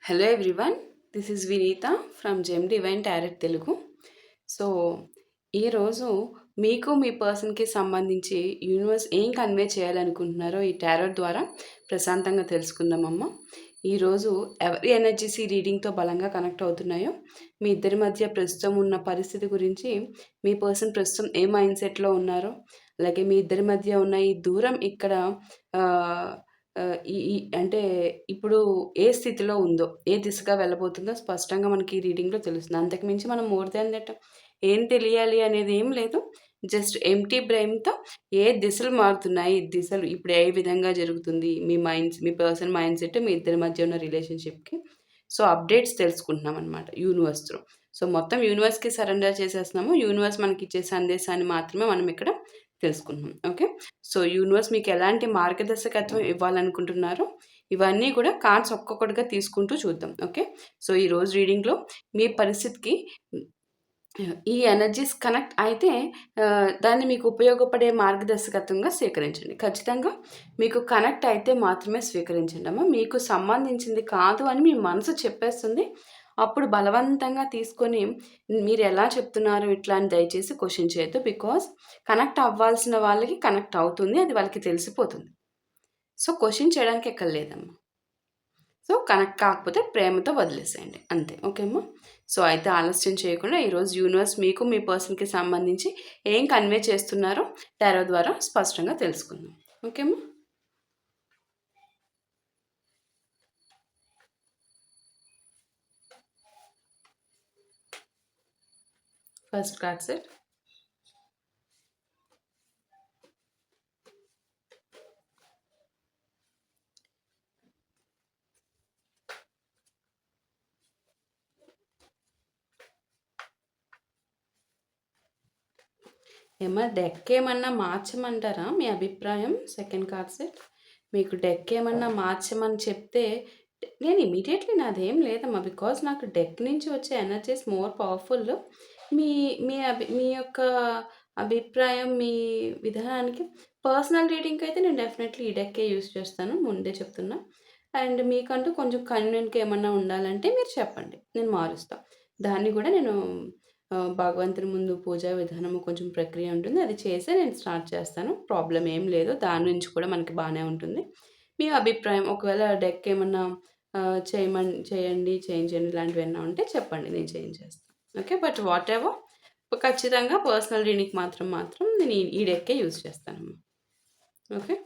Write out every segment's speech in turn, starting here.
Hello everyone, this is Vineetha from gem divine tarot Telugu. So ఈరోజు మీకు మీ పర్సన్కి సంబంధించి యూనివర్స్ ఏం కన్వే చేయాలనుకుంటున్నారో ఈ టారెట్ ద్వారా ప్రశాంతంగా తెలుసుకుందామమ్మ. ఈరోజు ఎవరి ఎనర్జీస్ ఈ రీడింగ్తో బలంగా కనెక్ట్ అవుతున్నాయో, మీ ఇద్దరి మధ్య ప్రస్తుతం ఉన్న పరిస్థితి గురించి, మీ పర్సన్ ప్రస్తుతం ఏ మైండ్ సెట్లో ఉన్నారో, అలాగే మీ ఇద్దరి మధ్య ఉన్న ఈ దూరం ఇక్కడ ఈ ఈ అంటే ఇప్పుడు ఏ స్థితిలో ఉందో, ఏ దిశగా వెళ్ళబోతుందో స్పష్టంగా మనకి ఈ రీడింగ్‌లో తెలుస్తుంది. అంతకు మించి మనం మోర్ దాన్ దట్ ఏం తెలియాలి అనేది ఏం లేదు. జస్ట్ ఎంప్టీ బ్రెయిన్‌తో ఏ దిశలు మారుతున్నాయి, దిశలు ఇప్పుడు ఏ విధంగా జరుగుతుంది, మీ పర్సన్ మైండ్ సెట్, మీ ఇద్దరి మధ్య ఉన్న రిలేషన్‌షిప్‌కి. సో, అప్డేట్స్ తెలుసుకుంటున్నామనమాట యూనివర్స్ త్రూ. సో, మొత్తం యూనివర్స్‌కి సరెండర్ చేసేస్తున్నాము. యూనివర్స్ మనకిచ్చే సందేశాన్ని మాత్రమే మనం ఇక్కడ తెలుసుకుంటున్నాం. ఓకే. సో, యూనివర్స్ మీకు ఎలాంటి మార్గదర్శకత్వం ఇవ్వాలనుకుంటున్నారో, ఇవన్నీ కూడా కార్డ్స్ ఒక్కొక్కటిగా తీసుకుంటూ చూద్దాం. ఓకే. సో, ఈరోజు రీడింగ్‌లో మీ పరిస్థితికి ఈ ఎనర్జీస్ కనెక్ట్ అయితే దాన్ని మీకు ఉపయోగపడే మార్గదర్శకత్వంగా స్వీకరించండి. ఖచ్చితంగా మీకు కనెక్ట్ అయితే మాత్రమే స్వీకరించండమ్మా. మీకు సంబంధించింది కాదు అని మీ మనసు చెప్పేస్తుంది. అప్పుడు బలవంతంగా తీసుకొని మీరు ఎలా చెప్తున్నారు ఇట్లా అని దయచేసి క్వెషన్ చేయొద్దు. బికాజ్ కనెక్ట్ అవ్వాల్సిన వాళ్ళకి కనెక్ట్ అవుతుంది. అది వాళ్ళకి తెలిసిపోతుంది. సో, క్వెషన్ చేయడానికి ఎక్కడ లేదమ్మా. సో, కనెక్ట్ కాకపోతే ప్రేమతో వదిలేసేయండి అంతే. ఓకే అమ్మా. సో, అయితే ఆలస్యం చేయకుండా ఈరోజు యూనివర్స్ మీకు మీ పర్సన్‌కి సంబంధించి ఏం కన్వే చేస్తున్నారో టారో ద్వారా స్పష్టంగా తెలుసుకుందాం. ఓకే అమ్మా. First card set. ఏమన్నా డెక్ ఏమన్నా మార్చమంటారా మీ అభిప్రాయం? Second card set. మీకు డెక్ ఏమన్నా మార్చమని చెప్తే నేను ఇమ్మీడియేట్‌లీ నాదేం లేదమ్మా. బికాజ్ నాకు డెక్ నుంచి వచ్చే ఎనర్జీస్ మోర్ పవర్‌ఫుల్. మీ మీ యొక్క అభిప్రాయం, మీ విధానానికి పర్సనల్ రీడింగ్‌కయితే నేను డెఫినెట్‌లీ ఈ డెక్కే యూజ్ చేస్తాను. ముందే చెప్తున్నా. అండ్ మీకంటూ కొంచెం కన్వీనియంట్‌గా ఏమన్నా ఉండాలంటే మీరు చెప్పండి. నేను మారుస్తా. దాన్ని గూడా నేను భగవంతుని ముందు పూజా విధానము కొంచెం ప్రక్రియ ఉంటుంది. అది చేసే నేను స్టార్ట్ చేస్తాను. ప్రాబ్లమ్ ఏం లేదు. దాని నుంచి కూడా మనకి బానే ఉంటుంది. మీ అభిప్రాయం ఒకవేళ డెక్ ఏమన్నా చేయండి, చేయించండి ఇలాంటివేమన్నా ఉంటే చెప్పండి. నేను చేయించేస్తాను. ఓకే. బట్ వాటెవర్ ఖచ్చితంగా పర్సనల్ రీడింగ్‌కి మాత్రం నేను ఈ డెక్కే యూజ్ చేస్తానమ్మా. Okay.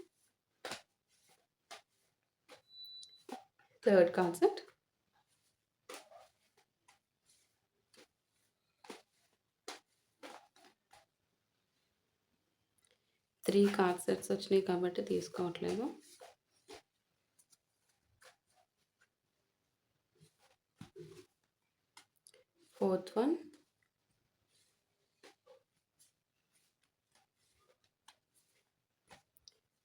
Third concept. Three card sets వచ్చినాయి కాబట్టి తీసుకోవట్లేదు. Fourth one.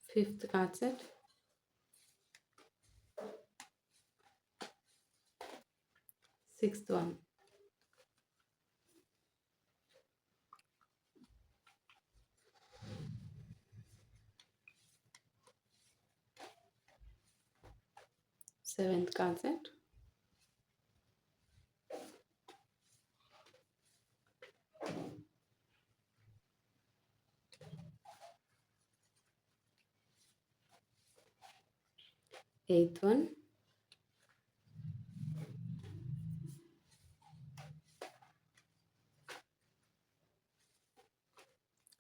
Fifth card set. Sixth one. Seventh card set. Eighth one.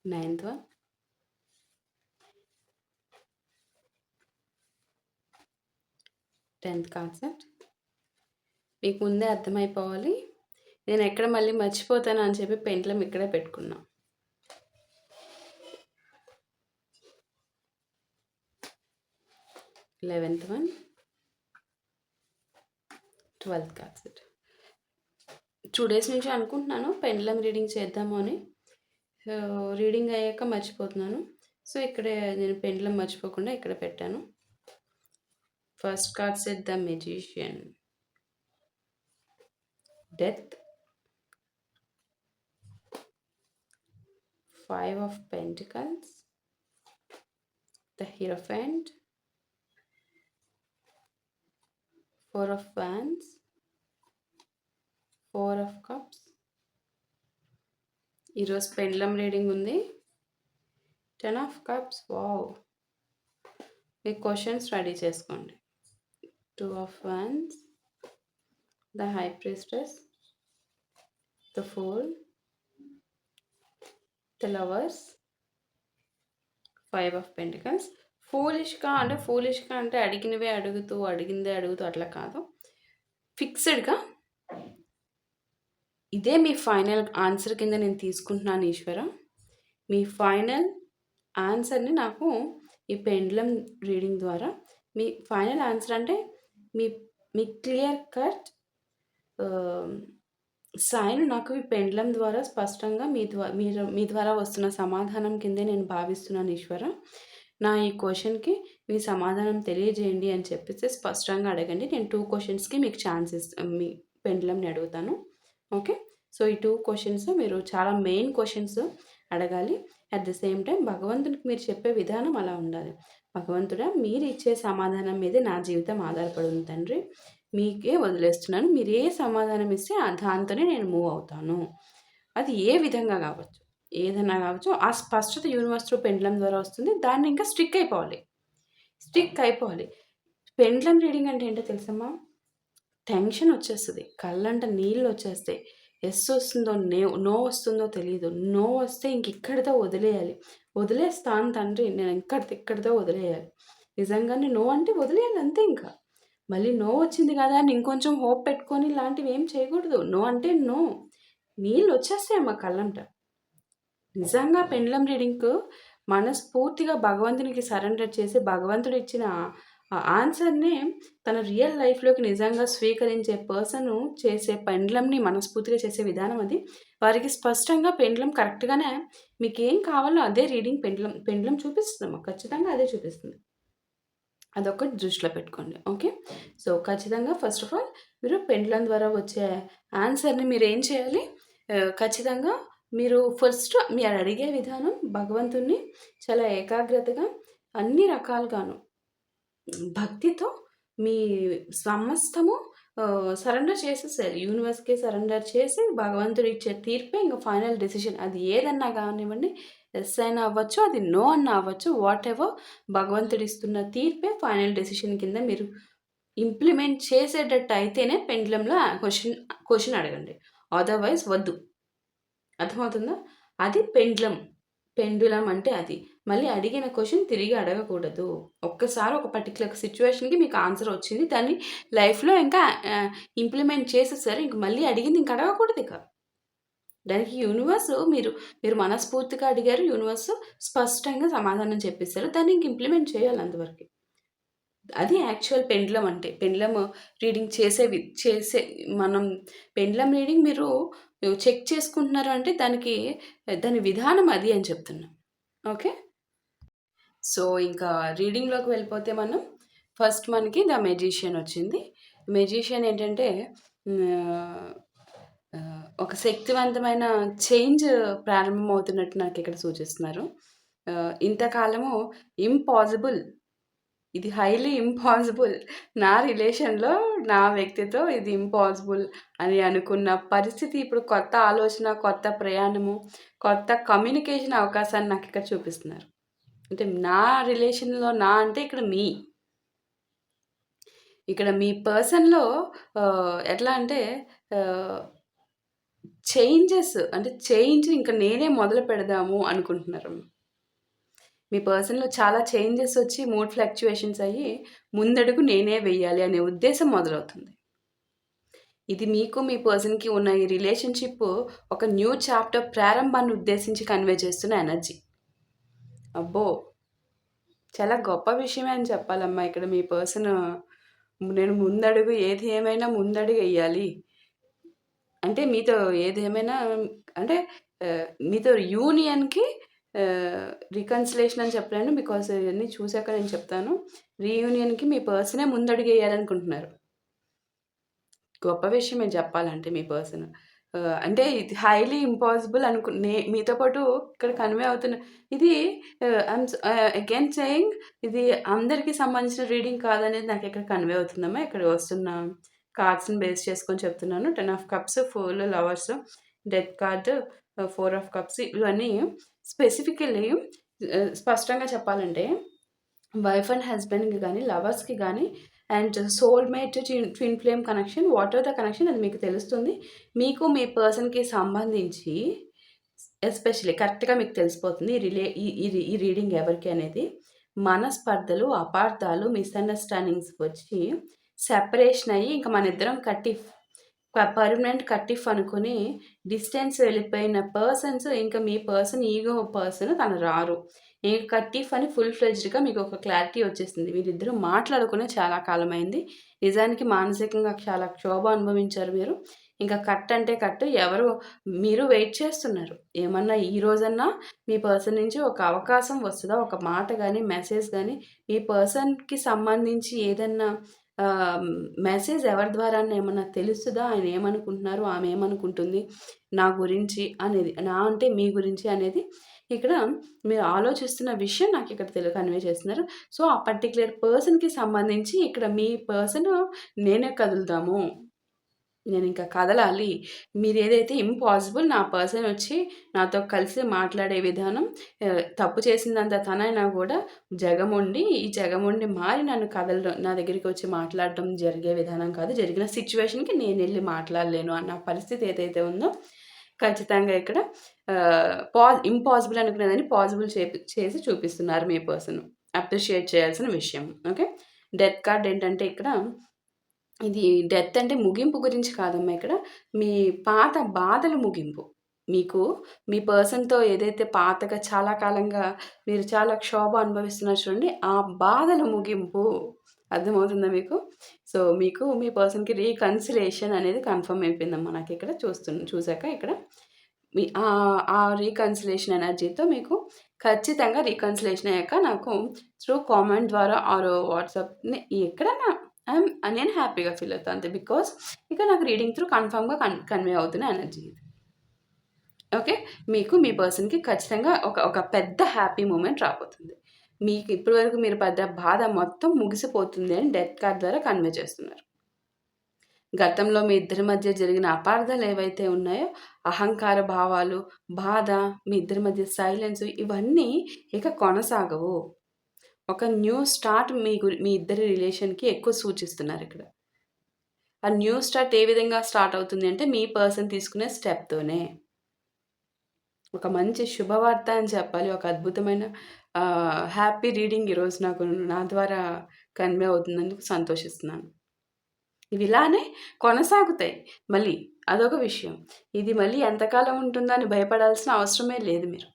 Ninth one. 10th concept. మీకు ముందే అర్థమైపోవాలి. నేను ఎక్కడ మళ్ళీ మర్చిపోతాను అని చెప్పి పెండ్లం ఇక్కడే పెట్టుకున్నా. 11th one. 12th concept. 2 days నుంచి అనుకుంటున్నాను పెండ్లం రీడింగ్ చేద్దాము అని. రీడింగ్ అయ్యాక మర్చిపోతున్నాను. సో, ఇక్కడే నేను పెండ్లం మర్చిపోకుండా ఇక్కడ పెట్టాను. First card set the magician. Death. 5 of pentacles. The hierophant. 4 of wands, 4 of cups. ఈరోజు పెండ్లం రీడింగ్ ఉంది. 10 ఆఫ్ కప్స్. వావ్! మీ క్వశ్చన్స్ రెడీ చేసుకోండి. 2 of wands, the high priestess, the fool, the lovers, 5 of pentacles. ఫూలిష్గా అంటే అడిగినవే అడిగిందే అడుగుతూ అట్లా కాదు. ఫిక్స్డ్గా ఇదే మీ ఫైనల్ ఆన్సర్ కింద నేను తీసుకుంటున్నాను ఈశ్వర. మీ ఫైనల్ ఆన్సర్ని నాకు ఈ పెండ్లం రీడింగ్ ద్వారా మీ ఫైనల్ ఆన్సర్ అంటే మీ మీ క్లియర్ కట్ సైన్ నాకు ఈ పెండ్లం ద్వారా స్పష్టంగా మీ ద్వారా వస్తున్న సమాధానం కిందే నేను భావిస్తున్నాను ఈశ్వర. నా ఈ క్వశ్చన్కి మీ సమాధానం తెలియజేయండి అని చెప్పేసి స్పష్టంగా అడగండి. నేను 2 క్వశ్చన్స్కి మీకు మీ పెండ్లంని అడుగుతాను. ఓకే. సో ఈ 2 క్వశ్చన్స్ మీరు చాలా మెయిన్ క్వశ్చన్స్ అడగాలి. అట్ ద సేమ్ టైం భగవంతునికి మీరు చెప్పే విధానం అలా ఉండాలి. భగవంతుడా, మీరు ఇచ్చే సమాధానం మీదే నా జీవితం ఆధారపడి ఉంది తండ్రి. మీకే వదిలేస్తున్నాను. మీరు ఏ సమాధానం ఇస్తే దాంతోనే నేను మూవ్ అవుతాను. అది ఏ విధంగా కావచ్చు, ఏదైనా కావచ్చు. ఆ స్పష్టత యూనివర్స్లో పెండ్లం ద్వారా వస్తుంది. దాన్ని ఇంకా స్టిక్ అయిపోవాలి. పెండ్లం రీడింగ్ అంటే ఏంటో తెలుసమ్మా? టెన్షన్ వచ్చేస్తుంది, కళ్ళంట నీళ్ళు వచ్చేస్తాయి. ఎస్ వస్తుందో నో వస్తుందో తెలియదు. నో వస్తే ఇక్కడితో వదిలేయాలి. వదిలేస్తాను తండ్రి, నేను ఇక్కడితో వదిలేయాలి. నిజంగానే నో అంటే వదిలేయాలి అంతే. ఇంకా మళ్ళీ నో వచ్చింది కదా అని ఇంకొంచెం హోప్ పెట్టుకొని ఇలాంటివి ఏం చేయకూడదు. నో అంటే నో. నీళ్ళు వచ్చేస్తాయమ్మా కళ్ళంట. నిజంగా పెండ్లం రీడింగ్కు మనస్ఫూర్తిగా భగవంతునికి సరెండర్ చేసి భగవంతుడు ఇచ్చిన ఆన్సర్నే తన రియల్ లైఫ్లోకి నిజంగా స్వీకరించే పర్సన్ చేసే పెండ్లంని మనస్ఫూర్తిగా చేసే విధానం అది. వారికి స్పష్టంగా పెండ్లం కరెక్ట్గానే మీకు ఏం కావాలో అదే రీడింగ్ పెండ్లం చూపిస్తుందమ్మా. ఖచ్చితంగా అదే చూపిస్తుంది. అదొకటి దృష్టిలో పెట్టుకోండి. ఓకే. సో ఖచ్చితంగా ఫస్ట్ ఆఫ్ ఆల్ మీరు పెండ్లం ద్వారా వచ్చే ఆన్సర్ని మీరు ఏం చేయాలి? ఖచ్చితంగా మీరు ఫస్ట్ మీరు అడిగే విధానం భగవంతుణ్ణి చాలా ఏకాగ్రతగా అన్ని రకాలుగాను భక్తితో మీ సమస్తము సరెండర్ చేసేసారు. యూనివర్స్కి సరెండర్ చేసి భగవంతుడు ఇచ్చే తీర్పే ఇంకా ఫైనల్ డెసిషన్. అది ఏదన్నా కానివ్వండి, ఎస్ అయినా అవ్వచ్చు, అది నో అన్నా అవ్వచ్చు. వాట్ ఎవర్ భగవంతుడు ఇస్తున్న తీర్పే ఫైనల్ డెసిషన్ కింద మీరు ఇంప్లిమెంట్ చేసేటట్టు అయితేనే పెండ్లంలో క్వశ్చన్ అడగండి. అదర్వైజ్ వద్దు. అర్థమవుతుందా? అది పెండులం అంటే అది. మళ్ళీ అడిగిన క్వశ్చన్ తిరిగి అడగకూడదు. ఒక్కసారి ఒక పర్టికులర్ సిచ్యువేషన్కి మీకు ఆన్సర్ వచ్చింది, దాన్ని లైఫ్లో ఇంకా ఇంప్లిమెంట్ చేసేసారు. ఇంక మళ్ళీ అడిగింది ఇంక అడగకూడదు. ఇక దానికి యూనివర్స్ మీరు మనస్ఫూర్తిగా అడిగారు, యూనివర్స్ స్పష్టంగా సమాధానం చెప్పేశారు. దాన్ని ఇంక ఇంప్లిమెంట్ చేయాలి అంతవరకు. అది యాక్చువల్ పెండ్లం అంటే. పెండ్లం రీడింగ్ చేసే మనం పెండ్లం రీడింగ్ మీరు చెక్ చేసుకుంటున్నారు అంటే దాని విధానం అది అని చెప్తున్నా. ఓకే. సో ఇంకా రీడింగ్లోకి వెళ్ళిపోతే మనం ఫస్ట్ మనకి ద మెజిషియన్ వచ్చింది. మెజిషియన్ ఏంటంటే ఒక శక్తివంతమైన చేంజ్ ప్రారంభమవుతున్నట్టు నాకు ఇక్కడ సూచిస్తున్నారు. ఇంతకాలము ఇంపాసిబుల్, ఇది హైలీ ఇంపాసిబుల్, నా రిలేషన్లో నా వ్యక్తితో ఇది ఇంపాసిబుల్ అని అనుకున్న పరిస్థితి ఇప్పుడు కొత్త ఆలోచన, కొత్త ప్రయాణము, కొత్త కమ్యూనికేషన్ అవకాశాన్ని నాకు ఇక్కడ చూపిస్తున్నారు. అంటే నా రిలేషన్లో అంటే ఇక్కడ మీ పర్సన్లో ఎట్లా అంటే చేంజ్ ఇంకా నేనే మొదలు పెడదాము అనుకుంటున్నారు. మీ పర్సన్లో చాలా చేంజెస్ వచ్చి మూడ్ ఫ్లక్చుయేషన్స్ అయ్యి ముందడుగు నేనే వెయ్యాలి అనే ఉద్దేశం మొదలవుతుంది. ఇది మీకు మీ పర్సన్కి ఉన్న ఈ రిలేషన్షిప్ ఒక న్యూ చాప్టర్ ప్రారంభాన్ని ఉద్దేశించి కన్వే చేస్తున్న ఎనర్జీ. అబ్బో, చాలా గొప్ప విషయమే అని చెప్పాలమ్మా. ఇక్కడ మీ పర్సన్ నేను ముందడుగు ఏది ఏమైనా ముందడుగు వేయాలి అంటే మీతో ఏది ఏమైనా అంటే మీతో యూనియన్కి రీకన్సిలేషన్ అని చెప్పలేను, బికాస్ ఇవన్నీ చూశాక నేను చెప్తాను. రీయూనియన్కి మీ పర్సనే ముందడుగు వేయాలనుకుంటున్నారు. గొప్ప విషయం నేను చెప్పాలంటే మీ పర్సన్ అంటే ఇది హైలీ ఇంపాసిబుల్ మీతో పాటు ఇక్కడ కన్వే అవుతున్న ఇది అగైన్ సేయింగ్ ఇది అందరికీ సంబంధించిన రీడింగ్ కాదనేది నాకు ఇక్కడ కన్వే అవుతుందమ్మా. ఇక్కడ వస్తున్న కార్డ్స్‌ని బేస్ చేసుకొని చెప్తున్నాను. 10 of cups, 4 lovers, death card, 4 of cups ఇవన్నీ స్పెసిఫికల్లీ స్పష్టంగా చెప్పాలంటే వైఫ్ అండ్ హస్బెండ్‌కి గానీ, లవర్స్‌కి గానీ and soulmate, twin flame connection what ever the connection అది మీకు తెలుస్తుంది. మీకు మీ పర్సన్‌కి సంబంధించి ఎస్పెషల్లీ కరెక్ట్‌గా మీకు తెలిసిపోతుంది. ఈ రీడింగ్ ఎవరికి అనేది. మనస్పర్ధలు, అపార్థాలు, మిస్‌అండర్‌స్టాండింగ్స్ వచ్చి సెపరేషన్ అయ్యి ఇంక మనిద్దరం పర్మనెంట్ కట్టిఫ్ అనుకుని డిస్టెన్స్ వెళ్ళిపోయిన పర్సన్స్ ఇంకా మీ పర్సన్ ఈగో పర్సన్ తను రారు. ఇంక కట్టిఫ్ అని ఫుల్ ఫ్లెడ్జ్డ్‌గా మీకు ఒక క్లారిటీ వచ్చేసింది. వీరిద్దరూ మాట్లాడుకునే చాలా కాలమైంది. నిజానికి మానసికంగా చాలా క్షోభ అనుభవించారు మీరు. ఇంకా కట్ అంటే కట్. మీరు వెయిట్ చేస్తున్నారు. ఏమన్నా ఈ రోజన్నా మీ పర్సన్ నుంచి ఒక అవకాశం వస్తదా? ఒక మాట గానీ, మెసేజ్ గానీ, మీ పర్సన్‌కి సంబంధించి ఏదన్నా మెసేజ్ ఎవరి ద్వారాన్నా ఏమన్నా తెలుస్తదా? ఆయన ఏమనుకుంటున్నారు? ఆమె ఏమనుకుంటుంది నా గురించి అనేది. నా అంటే మీ గురించి అనేది ఇక్కడ మీరు ఆలోచిస్తున్న విషయం నాకు ఇక్కడ కన్వే చేస్తున్నారు. సో, ఆ పర్టిక్యులర్ పర్సన్‌కి సంబంధించి ఇక్కడ మీ పర్సన్ నేనే కదులుదాము. నేనింక కదలాలి. మీరేదైతే ఇంపాసిబుల్ నా పర్సన్ వచ్చి నాతో కలిసి మాట్లాడే విధానం తప్పు చేసిందంతా తనైనా కూడా ఈ జగమొండి మారి నన్ను నా దగ్గరికి వచ్చి మాట్లాడటం జరిగే విధానం కాదు. జరిగిన సిచ్యువేషన్‌కి నేనెళ్ళి మాట్లాడలేను అన్న పరిస్థితి ఏదైతే ఉందో ఖచ్చితంగా ఇక్కడ ఇంపాసిబుల్ అనుకునేదాన్ని పాసిబుల్ చేసి చూపిస్తున్నారు మీ పర్సన్. అప్రిషియేట్ చేయాల్సిన విషయం. ఓకే. డెత్ కార్డ్ ఏంటంటే ఇక్కడ ఇది డెత్ అంటే ముగింపు గురించి కాదమ్మా ఇక్కడ. మీ పాత బాధల ముగింపు. మీకు మీ పర్సన్‌తో ఏదైతే పాతగా చాలా కాలంగా మీరు చాలా క్షోభ అనుభవిస్తున్నారు చూడండి. ఆ బాధల ముగింపు. అర్థమవుతుందా మీకు? సో, మీకు మీ పర్సన్‌కి రీకన్సిలియేషన్ అనేది కన్ఫర్మ్ అయిపోయిందమ్మా నాకిక్కడ చూసాక ఇక్కడ. ఆ రీకన్సిలియేషన్ ఎనర్జీతో మీకు ఖచ్చితంగా రీకన్సిలియేషన్ అయ్యాక నాకు త్రూ కామెంట్ ద్వారా ఆర్ వాట్సాప్‌ని ఎక్కడన్నా నేను హ్యాపీగా ఫీల్ అవుతాను అంతే. బికాస్ ఇక నాకు రీడింగ్ త్రూ కన్ఫర్మ్‌గా కన్వే అవుతున్న ఎనర్జీ ఇది. ఓకే. మీకు మీ పర్సన్‌కి ఖచ్చితంగా ఒక పెద్ద హ్యాపీ మూమెంట్ రాబోతుంది. మీకు ఇప్పటి వరకు మీరు పడ్డ బాధ మొత్తం ముగిసిపోతుంది అని డెత్ కార్డ్ ద్వారా కన్వే చేస్తున్నారు. గతంలో మీ ఇద్దరి మధ్య జరిగిన అపార్థాలు ఏవైతే ఉన్నాయో, అహంకార భావాలు, బాధ, మీ ఇద్దరి మధ్య సైలెన్స్ ఇవన్నీ ఇక కొనసాగవు. ఒక న్యూ స్టార్ట్ మీ ఇద్దరి రిలేషన్‌కి ఎక్కువ సూచిస్తున్నారు ఇక్కడ. ఆ న్యూ స్టార్ట్ ఏ విధంగా స్టార్ట్ అవుతుంది అంటే మీ పర్సన్ తీసుకునే స్టెప్‌తోనే. ఒక మంచి శుభవార్త అని చెప్పాలి. ఒక అద్భుతమైన హ్యాపీ రీడింగ్ ఈరోజు నా ద్వారా కన్వే అవుతున్నందుకు సంతోషిస్తున్నాను. ఇవి ఇలానే కొనసాగుతాయి మళ్ళీ. అదొక విషయం. ఇది మళ్ళీ ఎంతకాలం ఉంటుందా అని భయపడాల్సిన అవసరమే లేదు మీరు.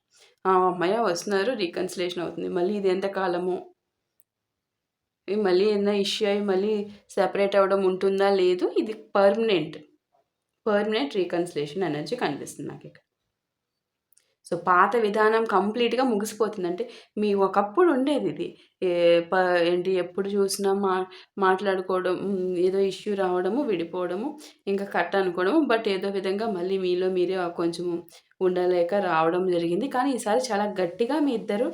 హమ్మయ్య! వస్తున్నారు రీకన్సిలియేషన్ అవుతుంది. మళ్ళీ ఇది ఎంతకాలమో, మళ్ళీ ఏదైనా ఇష్యూ అయ్యి మళ్ళీ సెపరేట్ అవ్వడం ఉంటుందా? లేదు. ఇది పర్మనెంట్ రీకన్సిలియేషన్ ఎనర్జీ కనిపిస్తుంది నాకిక్కడ. సో, పాత విధానం కంప్లీట్‌గా ముగిసిపోతుంది. అంటే మీ ఒకప్పుడు ఉండేదిది. ఏ ప ఏంటి ఎప్పుడు చూసినా మాట్లాడుకోవడం, ఏదో ఇష్యూ రావడము, విడిపోవడము, ఇంకా కట్ అనుకోవడము. బట్ ఏదో విధంగా మళ్ళీ మీలో మీరే కొంచెము ఉండలేక రావడం జరిగింది. కానీ ఈసారి చాలా గట్టిగా మీ ఇద్దరు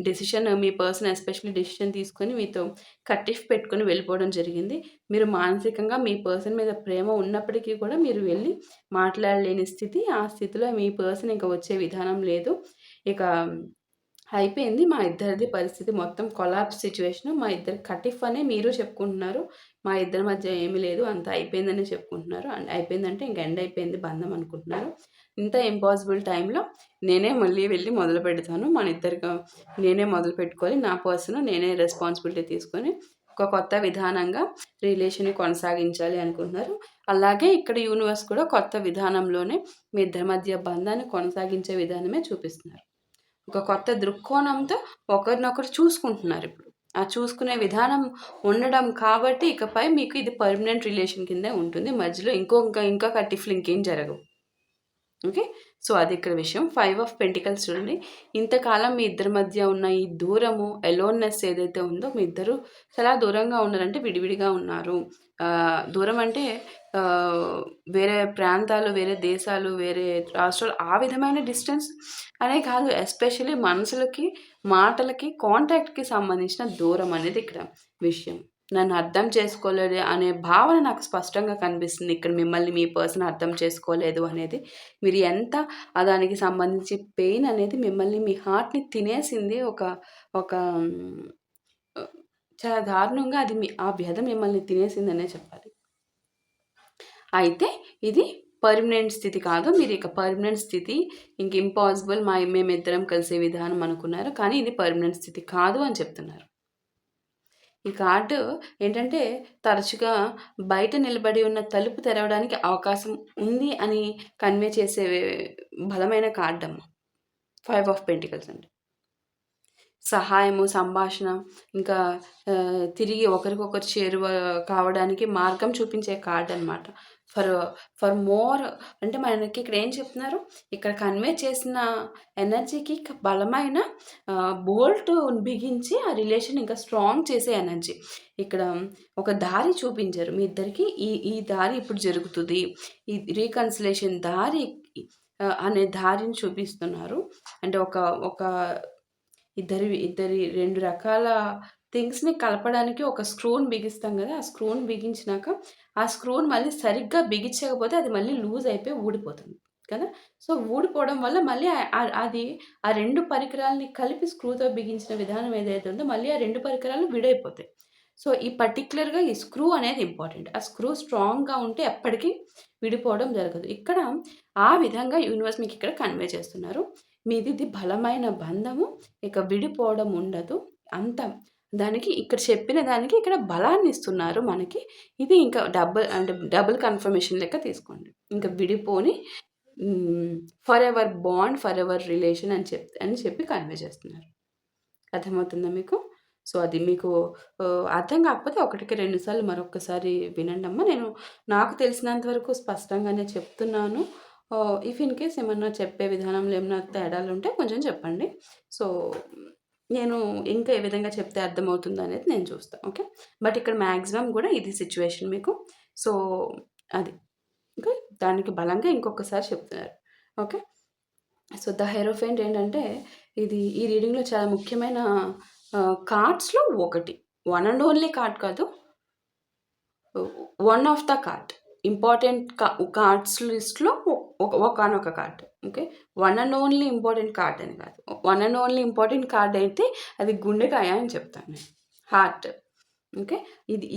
డెసిషన్ మీ పర్సన్ ఎస్పెషల్లీ డెసిషన్ తీసుకొని మీతో కట్టిఫ్ పెట్టుకొని వెళ్ళిపోవడం జరిగింది. మీరు మానసికంగా మీ పర్సన్ మీద ప్రేమ ఉన్నప్పటికీ కూడా మీరు వెళ్ళి మాట్లాడలేని స్థితి. ఆ స్థితిలో మీ పర్సన్ ఇంక వచ్చే విధానం లేదు. ఇక అయిపోయింది. మా ఇద్దరిది పరిస్థితి మొత్తం కొలాప్స్ సిట్యుయేషను. మా ఇద్దరి కటిఫ్ అనే మీరు చెప్పుకుంటున్నారు. మా ఇద్దరి మధ్య ఏమీ లేదు. అంతా అయిపోయిందనే చెప్పుకుంటున్నారు. అయిపోయిందంటే ఇంక ఎండ్ అయిపోయింది బంధం అనుకుంటున్నారు. ఇంత ఇంపాసిబుల్ టైంలో నేనే మళ్ళీ వెళ్ళి మొదలుపెడతాను. నేనే మొదలుపెట్టుకొని నా పర్సన్ నేనే రెస్పాన్సిబిలిటీ తీసుకొని ఒక కొత్త విధానంగా రిలేషన్‌ని కొనసాగించాలి అనుకుంటున్నారు. అలాగే ఇక్కడ యూనివర్స్ కూడా కొత్త విధానంలోనే మీ ఇద్దరి మధ్య బంధాన్ని కొనసాగించే విధానమే చూపిస్తున్నారు. ఒక కొత్త దృక్కోణంతో ఒకరినొకరు చూసుకుంటున్నారిప్పుడు. ఆ చూసుకునే విధానం ఉండడం కాబట్టి ఇకపై మీకు ఇది పర్మనెంట్ రిలేషన్ కిందే ఉంటుంది. మధ్యలో ఇంకా కట్టిఫ్‌లు ఇంకేం జరగవు. ఓకే. సో, అది ఇక్కడ విషయం. 5 ఆఫ్ పెంటికల్స్ చూడండి. ఇంతకాలం మీ ఇద్దరి మధ్య ఉన్న ఈ దూరము, ఎలోన్‌నెస్ ఏదైతే ఉందో మీ ఇద్దరు చాలా దూరంగా ఉన్నారంటే విడివిడిగా ఉన్నారు. దూరం అంటే ఆహ్, వేరే ప్రాంతాలు, వేరే దేశాలు, వేరే రాష్ట్రాలు ఆ విధమైన డిస్టెన్స్ అనే కాదు. ఎస్పెషల్లీ మనసులకి, మాటలకి, కాంటాక్ట్‌కి సంబంధించిన దూరం అనేది ఇక్కడ విషయం. నన్ను అర్థం చేసుకోలేదు అనే భావన నాకు స్పష్టంగా కనిపిస్తుంది. ఇక్కడ మిమ్మల్ని మీ పర్సన్ అర్థం చేసుకోలేదు అనేది. మీరు ఎంత దానికి సంబంధించి పెయిన్ అనేది మిమ్మల్ని మీ హార్ట్‌ని తినేసింది. ఒక ఒక ఆహ్, చాలా దారుణంగా అది ఆ వ్యధ మిమ్మల్ని తినేసిందనే చెప్పాలి. అయితే ఇది పర్మనెంట్ స్థితి కాదు. మీరిక పర్మనెంట్ స్థితి ఇంక ఇంపాసిబుల్ మేమిద్దరం కలిసే విధానం అనుకున్నారు. కానీ ఇది పర్మనెంట్ స్థితి కాదు అని చెప్తున్నారు. ఈ కార్డు ఏంటంటే తరచుగా బయట నిలబడి ఉన్న తలుపు తెరవడానికి అవకాశం ఉంది అని కన్వే చేసే బలమైన కార్డమ్మ. 5 ఆఫ్ పెంటికల్స్ అండి. సహాయము, సంభాషణ ఇంకా తిరిగి ఒకరికొకరు చేరువ కావడానికి మార్గం చూపించే కార్డ్ అనమాట. ఫర్ ఫర్ మోర్ అంటే మనకి ఇక్కడ ఏం చెప్తున్నారు, ఇక్కడ కన్వే చేసిన ఎనర్జీకి బలమైన బోల్ట్ బిగించి ఆ రిలేషన్ ఇంకా స్ట్రాంగ్ చేసే ఎనర్జీ. ఇక్కడ ఒక దారి చూపించారు మీ ఇద్దరికి. ఈ దారి ఇప్పుడు జరుగుతుంది. ఈ రీకన్సిలేషన్ దారి అనే దారిని చూపిస్తున్నారు. అంటే ఒక ఒక ఇద్దరి 2 రకాల థింగ్స్‌ని కలపడానికి ఒక స్క్రూని బిగిస్తాం గదా! ఆ స్క్రూని బిగించినాక, ఆ స్క్రూని మళ్ళీ సరిగ్గా బిగించకపోతే అది మళ్ళీ లూజ్ అయిపోయి ఊడిపోతుంది కదా! సో, ఊడిపోవడం వల్ల మళ్ళీ అది ఆ 2 పరికరాలని కలిపి స్క్రూతో బిగించిన విధానం ఏదైతే ఉందో మళ్ళీ ఆ 2 పరికరాలు విడైపోతాయి. సో, ఈ పర్టిక్యులర్‌గా ఈ స్క్రూ అనేది ఇంపార్టెంట్. ఆ స్క్రూ స్ట్రాంగ్‌గా ఉంటే ఎప్పటికీ విడిపోవడం జరగదు. ఇక్కడ ఆ విధంగా యూనివర్స్ మీకిక్కడ కన్వే చేస్తున్నారు. మీదిది బలమైన బంధము. ఇక విడిపోవడం ఉండదు. అంత దానికి ఇక్కడ చెప్పిన దానికి ఇక్కడ బలాన్నిస్తున్నారు మనకి. ఇది ఇంకా డబుల్ కన్ఫర్మేషన్ లెక్క తీసుకోండి. ఇంక విడిపోని forever bond, forever relation అని చెప్పి కన్వే చేస్తున్నారు. అర్థమవుతుందా మీకు? సో, అది మీకు అర్థం కాకపోతే ఒకటికి 2 సార్లు మరొక్కసారి వినండమ్మా. నేను నాకు తెలిసినంత వరకు స్పష్టంగానే చెప్తున్నాను. ఇఫ్ ఇన్ కేస్ ఏమన్నా చెప్పే విధానంలో ఏమన్నా తేడాలుంటే కొంచెం చెప్పండి. సో, నేను ఇంకా ఏ విధంగా చెప్తే అర్థమవుతుందనేది నేను చూస్తా. ఓకే. బట్ ఇక్కడ మాక్సిమం గూడా ఇది సిట్యుయేషన్ మీకు. సో, అది. ఓకే. దానికి బలంగా ఇంకొకసారి చెప్తున్నారు. ఓకే. సో, ద హెరోఫెయింట్ ఏంటంటే ఈ రీడింగ్‌లో చాలా ముఖ్యమైన కార్డ్స్‌లో ఒకటి. వన్ అండ్ ఓన్లీ కార్డ్ కాదు. One of the card. Important cards లిస్ట్‌లో ఒకానొక card. Okay. One and only important card అని కాదు. One and only important card అయితే అది గుండెకాయ అని చెప్తాను నేను. హార్ట్. ఓకే. ఇది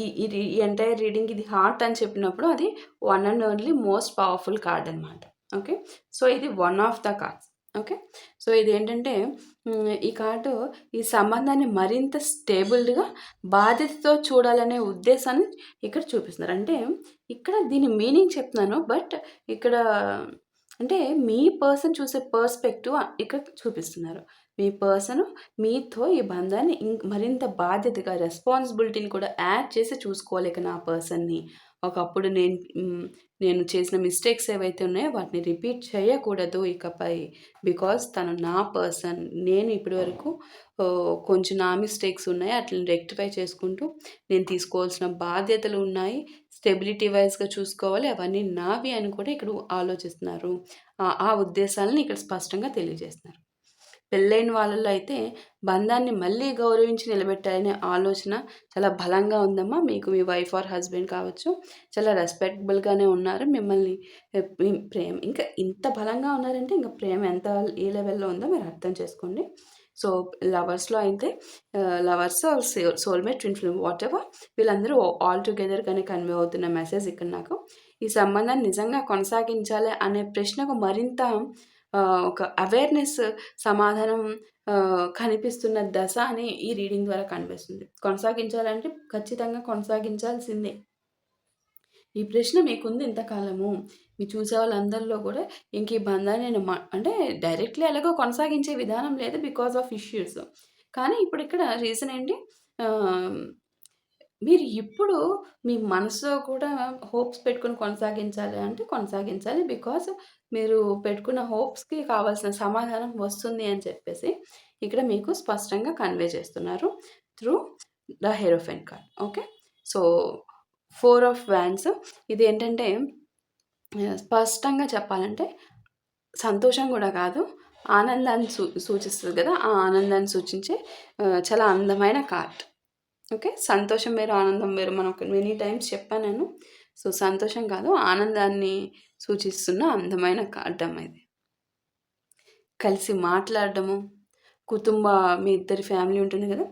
ఈ ఎంటైర్ రీడింగ్ ఇది హార్ట్ అని చెప్పినప్పుడు అది one and only most powerful card అనమాట. ఓకే. సో, ఇది one of the cards. Okay. So, ఇదేంటంటే ఈ కార్డు ఈ సంబంధాన్ని మరింత స్టేబుల్డ్‌గా, బాధ్యతతో చూడాలనే ఉద్దేశాన్ని ఇక్కడ చూపిస్తున్నారు. అంటే ఇక్కడ దీని మీనింగ్ చెప్తున్నాను. బట్ ఇక్కడ అంటే మీ పర్సన్ చూసే పర్స్పెక్టివ్ ఇక్కడ చూపిస్తున్నారు. మీ పర్సన్ మీతో ఈ బంధాన్ని మరింత బాధ్యతగా, రెస్పాన్సిబిలిటీని కూడా యాడ్ చేసి చూసుకోవాలి ఇక నా పర్సన్‌ని. ఒకప్పుడు నేను చేసిన మిస్టేక్స్ ఏవైతే ఉన్నాయో వాటిని రిపీట్ చేయకూడదు ఇకపై. బికాజ్ తను నా పర్సన్. నేను ఇప్పటి వరకు కొంచెం నా మిస్టేక్స్ ఉన్నాయి. అట్లని రెక్టిఫై చేసుకుంటూ నేను తీసుకోవాల్సిన బాధ్యతలు ఉన్నాయి. స్టెబిలిటీ వైస్‌గా చూసుకోవాలి. అవన్నీ నావి అని కూడా ఇక్కడ ఆలోచిస్తున్నారు. ఆ ఉద్దేశాలను ఇక్కడ స్పష్టంగా తెలియజేస్తున్నారు. పెళ్ళైన వాళ్ళలో అయితే బంధాన్ని మళ్ళీ గౌరవించి నిలబెట్టాలనే ఆలోచన చాలా బలంగా ఉందమ్మా. మీకు మీ వైఫ్ ఆర్ హస్బెండ్ కావచ్చు. చాలా రెస్పెక్టబుల్‌గానే ఉన్నారు. మిమ్మల్ని ప్రేమ ఇంకా ఇంత బలంగా ఉన్నారంటే ఇంక ప్రేమ ఏ లెవెల్‌లో ఉందో మీరు అర్థం చేసుకోండి. సో, లవర్స్‌లో అయితే lovers or soulmate, twin flame whatever వీళ్ళందరూ ఆల్ టుగెదర్‌గానే కన్వే అవుతున్న మెసేజ్ ఇక్కడ నాకు. ఈ సంబంధాన్ని నిజంగా కొనసాగించాలి అనే ప్రశ్నకు మరింత ఒక అవేర్‌నెస్ సమాధానం కనిపిస్తున్న దశ అని ఈ రీడింగ్ ద్వారా కనిపిస్తుంది. కొనసాగించాలంటే ఖచ్చితంగా కొనసాగించాల్సిందే. ఈ ప్రశ్న మీకుంది ఇంతకాలము. మీరు చూసే వాళ్ళందరిలో కూడా ఇంక ఈ బంధాన్ని నేను అంటే డైరెక్ట్‌లీ ఎలాగో కొనసాగించే విధానం లేదు బికాజ్ ఆఫ్ ఇష్యూస్. కానీ ఇప్పుడు ఇక్కడ రీజన్ ఏంటి? ఆహ్, మీరు ఇప్పుడు మీ మనసులో కూడా హోప్స్ పెట్టుకొని కొనసాగించాలి అంటే కొనసాగించాలి. బికాజ్ మీరు పెట్టుకున్న హోప్స్‌కి కావాల్సిన సమాధానం వస్తుంది అని చెప్పేసి ఇక్కడ మీకు స్పష్టంగా కన్వే చేస్తున్నారు through the hierophant card. Okay. So 4 of wands ఇదేంటంటే స్పష్టంగా చెప్పాలంటే సంతోషం కూడా కాదు, ఆనందాన్ని సూచిస్తది కదా! ఆ ఆనందాన్ని సూచించే చాలా అందమైన కార్డ్. ఓకే. సంతోషం వేరు, ఆనందం వేరు. మనం మెనీ టైమ్స్ చెప్పాను నేను. సో, సంతోషం కాదు, ఆనందాన్ని సూచిస్తున్న అందమైన కార్డ్ అమ్మ ఇది. కలిసి మాట్లాడడము, మీ ఇద్దరి ఫ్యామిలీ ఉంటుంది కదా!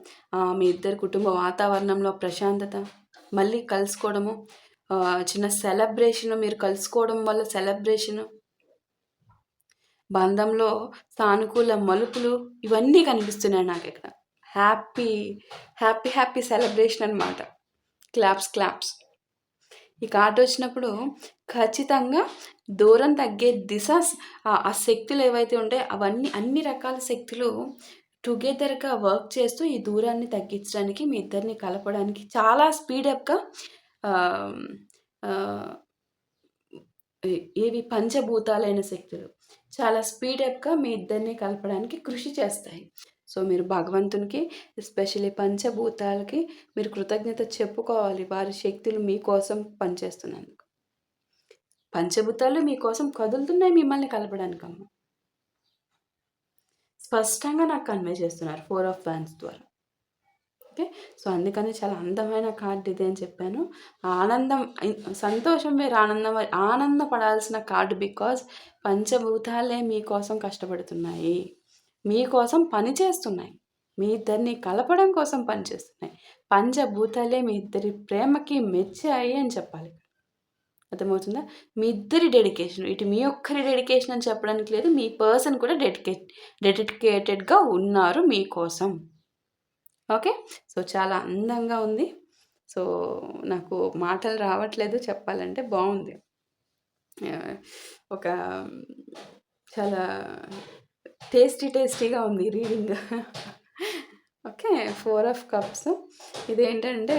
మీ ఇద్దరి కుటుంబ వాతావరణంలో ప్రశాంతత, మళ్ళీ కలుసుకోవడము, చిన్న సెలబ్రేషను, మీరు కలుసుకోవడం వల్ల సెలబ్రేషను, బంధంలో సానుకూల మలుపులు ఇవన్నీ కనిపిస్తున్నాయి నాకిక్కడ. హ్యాపీ, హ్యాపీ, హ్యాపీ సెలబ్రేషన్ అనమాట. క్లాప్స్. ఈ కార్డ్ వచ్చినప్పుడు ఖచ్చితంగా దూరం తగ్గే దిశ, ఆ శక్తులు ఏవైతే ఉంటాయో అవన్నీ, అన్ని రకాల శక్తులు టుగెదర్‌గా వర్క్ చేస్తూ ఈ దూరాన్ని తగ్గించడానికి, మీ ఇద్దరిని కలపడానికి చాలా స్పీడప్‌గా ఆహ్, ఆహ్, ఏవి పంచభూతాలైన శక్తులు చాలా స్పీడప్‌గా మీ ఇద్దరిని కలపడానికి కృషి చేస్తాయి. సో, మీరు భగవంతునికి, ఎస్పెషల్లీ పంచభూతాలకి మీరు కృతజ్ఞత చెప్పుకోవాలి. వారి శక్తులు మీకోసం పనిచేస్తున్నందుకు. పంచభూతాలు మీకోసం కదులుతున్నాయి మిమ్మల్ని కలపడానికమ్మ. స్పష్టంగా నాకు కన్వే చేస్తున్నారు 4 ఆఫ్ వ్యాండ్స్ ద్వారా. ఓకే. సో, అందుకని చాలా అందమైన కార్డ్ ఇది అని చెప్పాను. ఆనందం, సంతోషం వేరు, ఆనందపడాల్సిన కార్డ్. బికాజ్ పంచభూతాలే మీకోసం కష్టపడుతున్నాయి, మీకోసం పని చేస్తున్నాయి, మీ ఇద్దరిని కలపడం కోసం పనిచేస్తున్నాయి. పంచభూతాలే మీ ఇద్దరి ప్రేమకి మెచ్చాయి అని చెప్పాలి. అర్థమవుతుందా? మీ ఇద్దరి డెడికేషన్, ఇటు మీ ఒక్కరి డెడికేషన్ అని చెప్పడానికి లేదు, మీ పర్సన్ కూడా డెడికేటెడ్‌గా ఉన్నారు మీకోసం. ఓకే. సో, చాలా అందంగా ఉంది. సో, నాకు మాటలు రావట్లేదు చెప్పాలంటే. బాగుంది. ఒక చాలా టేస్టీగా ఉంది రీడింగ్. ఓకే. 4 ఆఫ్ కప్స్ ఇదేంటంటే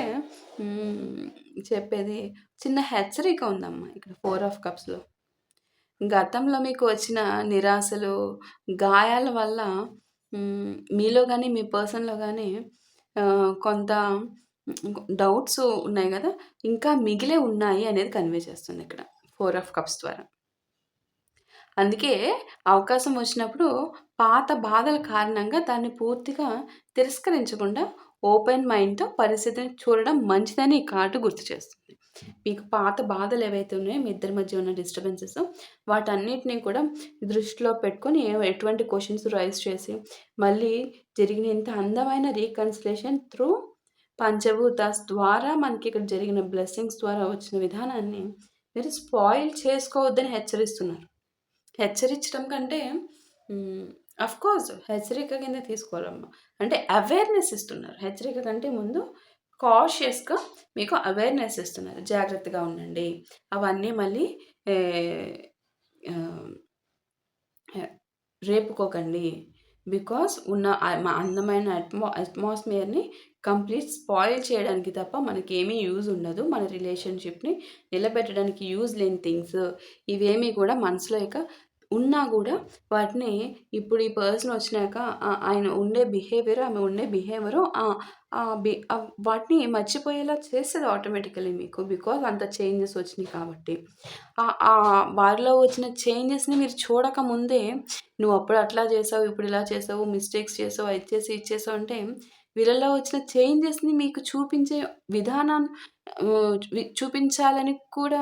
చెప్పేది చిన్న హెచ్చరిక ఉందమ్మా ఇక్కడ 4 ఆఫ్ కప్స్‌లో. గతంలో మీకు వచ్చిన నిరాశలు, గాయాల వల్ల మీలో గానీ, మీ పర్సన్‌లో గానీ కొంత డౌట్స్ ఉన్నాయి గదా! ఇంకా మిగిలే ఉన్నాయి అనేది కన్వే చేస్తుంది ఇక్కడ 4 ఆఫ్ కప్స్ ద్వారా. అందుకే అవకాశం వచ్చినప్పుడు పాత బాధల కారణంగా దాన్ని పూర్తిగా తిరస్కరించకుండా ఓపెన్ మైండ్‌తో పరిస్థితిని చూడడం మంచిదని ఈ కార్డ్ గుర్తు చేస్తుంది. మీకు పాత బాధలు ఏవైతే ఉన్నాయో, మీ ఇద్దరి మధ్య ఉన్న డిస్టర్బెన్సెస్, వాటన్నిటిని కూడా దృష్టిలో పెట్టుకొని ఎటువంటి క్వెషన్స్ రైజ్ చేసి, మళ్ళీ జరిగిన ఇంత అందమైన రీకన్సిలేషన్ త్రూ పంచభూతాస్ ద్వారా మనకి ఇక్కడ జరిగిన బ్లెస్సింగ్స్ ద్వారా వచ్చిన విధానాన్ని మీరు స్పాయిల్ చేసుకోవద్దని హెచ్చరిస్తున్నారు. హెచ్చరించడం కంటే అఫ్‌కోర్స్ హెచ్చరిక కింద తీసుకోవాలమ్మా. అంటే అవేర్‌నెస్ ఇస్తున్నారు. హెచ్చరిక కంటే ముందు కాషియస్‌గా మీకు అవేర్‌నెస్ ఇస్తున్నారు. జాగ్రత్తగా ఉండండి. అవన్నీ మళ్ళీ ఆహ్, రేపుకోకండి. బికాజ్ ఉన్న మా అందమైన అట్మాస్ఫియర్‌ని కంప్లీట్ స్పాయిల్ చేయడానికి తప్ప మనకేమీ యూజ్ ఉండదు. మన రిలేషన్‌షిప్‌ని నిలబెట్టడానికి యూజ్ లేని థింగ్స్ ఇవేమీ కూడా మనసులో ఇక ఉన్నా గూడా వాటిని ఇప్పుడు ఈ పర్సన్ వచ్చినాక ఆయన ఉండే బిహేవియర్, ఆమె ఉండే బిహేవియరు వాటిని మర్చిపోయేలా చేస్తది ఆటోమేటికల్లీ మీకు. బికాజ్ అంత చేంజెస్ వచ్చినాయి కాబట్టి. వారిలో వచ్చిన చేంజెస్‌ని మీరు చూడకముందే నువ్వు అప్పుడు అట్లా చేసావు, ఇప్పుడు ఇలా చేసావు, మిస్టేక్స్ చేసావు, అది చేసి ఇది చేసావు అంటే వీళ్ళలో వచ్చిన చేంజెస్‌ని మీకు చూపించే విధానం చూపించాలని కూడా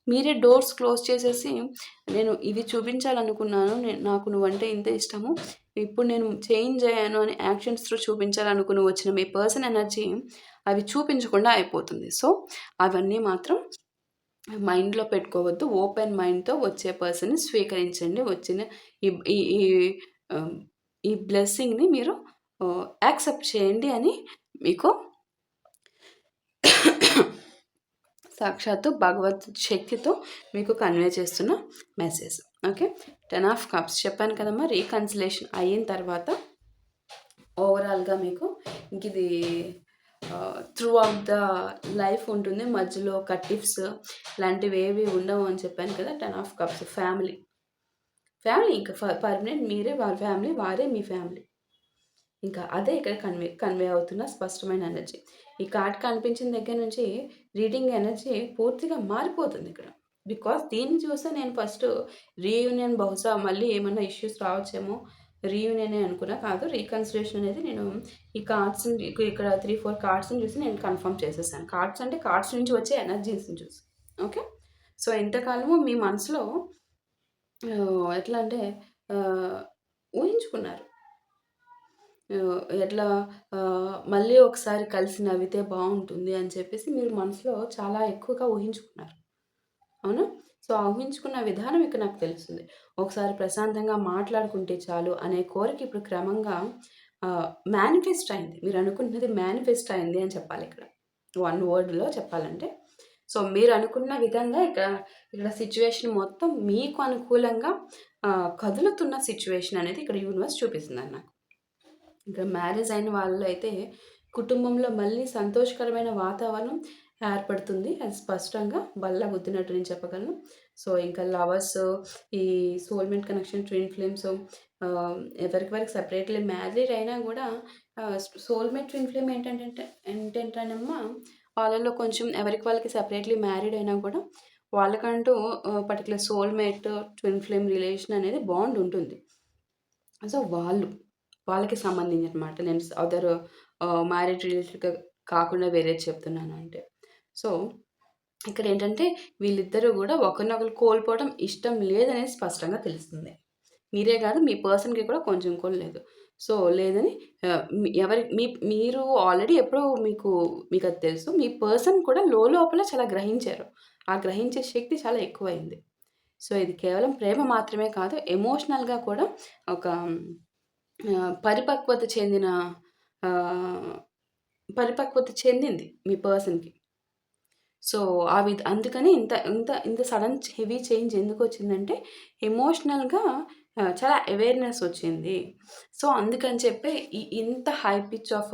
మీరే డోర్స్ క్లోజ్ చేసేసి, నేను ఇది చూపించాలనుకున్నాను, నాకు నువ్వంటే ఇంత ఇష్టము, ఇప్పుడు నేను చేంజ్ అయ్యాను అని యాక్షన్స్ త్రూ చూపించాలనుకుని వచ్చిన మీ పర్సన్ ఎనర్జీ అవి చూపించకుండా అయిపోతుంది. సో, అవన్నీ మాత్రం మైండ్‌లో పెట్టుకోవద్దు. ఓపెన్ మైండ్‌తో వచ్చే పర్సన్‌ని స్వీకరించండి. వచ్చిన ఈ ఈ ఈ ఈ బ్లెస్సింగ్‌ని మీరు యాక్సెప్ట్ చేయండి అని మీకు సాక్షాత్తు భగవత్ శక్తితో మీకు కన్వే చేస్తున్న మెసేజ్. ఓకే. 10 ఆఫ్ కప్స్ చెప్పాను కదమ్మా. రీకన్సిలేషన్ అయిన తర్వాత ఓవరాల్‌గా మీకు ఇంకిది త్రూ అవుట్ ద లైఫ్ ఉంటుంది. మధ్యలో టిప్స్ లాంటివి ఏవి ఉండవు అని చెప్పాను కదా. 10 ఆఫ్ కప్స్ ఫ్యామిలీ. ఫ్యామిలీ ఇంకా పర్మనెంట్ మీరే వాళ్ళ ఫ్యామిలీ, వారే మీ ఫ్యామిలీ. ఇంకా అదే ఇక్కడ కన్వే అవుతున్న స్పష్టమైన ఎనర్జీ. ఈ కార్డ్ కనిపించిన దగ్గర నుంచి రీడింగ్ ఎనర్జీ పూర్తిగా మారిపోతుంది ఇక్కడ. బికాస్ దీన్ని చూస్తే నేను ఫస్ట్ రీయూనియన్ బహుశా మళ్ళీ ఏమన్నా ఇష్యూస్ రావచ్చేమో, రీయూనియనే అనుకున్నా. కాదు, రీకన్సిలేషన్ అనేది నేను ఈ కార్డ్స్‌ని ఇక్కడ 3, 4 కార్డ్స్‌ని చూసి నేను కన్ఫర్మ్ చేసేసాను. కార్డ్స్ అంటే కార్డ్స్ నుంచి వచ్చే ఎనర్జీస్‌ని చూసి. ఓకే. సో, ఇంతకాలము మీ మనసులో ఎట్లా అంటే ఊహించుకున్నారు. ఎట్లా మళ్ళీ ఒకసారి కలిసి నవ్వితే బావుంటుంది అని చెప్పేసి మీరు మనసులో చాలా ఎక్కువగా ఊహించుకున్నారు. అవునా? సో, ఆ ఊహించుకున్న విధానం ఇక్కడ నాకు తెలుస్తుంది. ఒకసారి ప్రశాంతంగా మాట్లాడుకుంటే చాలు అనే కోరిక ఇప్పుడు క్రమంగా మేనిఫెస్ట్ అయింది. మీరు అనుకుంటున్నది మేనిఫెస్ట్ అయింది అని చెప్పాలిక్కడ. వన్ వర్డ్‌లో చెప్పాలంటే. సో, మీరు అనుకున్న విధంగా ఇక్కడ సిట్యుయేషన్ మొత్తం మీకు అనుకూలంగా కదులుతున్న సిట్యుయేషన్ అనేది ఇక్కడ యూనివర్స్ చూపిస్తుందండి నాకు. ఇంకా మ్యారేజ్ అయిన వాళ్ళైతే కుటుంబంలో మళ్ళీ సంతోషకరమైన వాతావరణం ఏర్పడుతుంది. అది స్పష్టంగా బల్ల గుద్దినట్టు నేను చెప్పగలను. సో, ఇంకా లవర్స్, ఈ సోల్‌మేట్ కనెక్షన్, ట్విన్ ఫ్లేమ్స్ ఎవరికి వారికి సెపరేట్‌లీ మ్యారీడ్ అయినా గూడా సోల్‌మేట్, ట్విన్ ఫ్లేమ్ ఏంటంటేనమ్మా వాళ్ళలో కొంచెం ఎవరికి వాళ్ళకి సెపరేట్‌లీ మ్యారీడ్ అయినా కూడా వాళ్ళకంటూ particular soulmate, twin flame relation అనేది బాండ్ ఉంటుంది. సో, వాళ్ళకి సంబంధించినమాట. నేను అదర్ మ్యారేజ్ రిలేటెడ్‌గా కాకుండా వేరేది చెప్తున్నాను అంటే. సో, ఇక్కడేంటంటే వీళ్ళిద్దరూ గూడా ఒకరినొకరు కోల్పోవడం ఇష్టం లేదనేది స్పష్టంగా తెలుస్తుంది. మీరే గాదు, మీ పర్సన్‌కి కూడా కొంచెం కూడా లేదు. సో, లేదని మీరు ఆల్రెడీ ఎప్పుడో మీకది తెలుసు. మీ పర్సన్ కూడా లోపల చాలా గ్రహించారు. ఆ గ్రహించే శక్తి చాలా ఎక్కువైంది. సో, ఇది కేవలం ప్రేమ మాత్రమే కాదు, ఎమోషనల్‌గా కూడా ఒక పరిపక్వత చెందిన పరిపక్వత చెందింది మీ పర్సన్‌కి. సో, అందుకని ఇంత ఇంత ఇంత సడన్ హెవీ చేంజ్ ఎందుకొచ్చిందంటే, ఎమోషనల్‌గా చాలా అవేర్‌నెస్ వచ్చింది. సో, అందుకని చెప్పి ఇంత హై పిచ్ ఆఫ్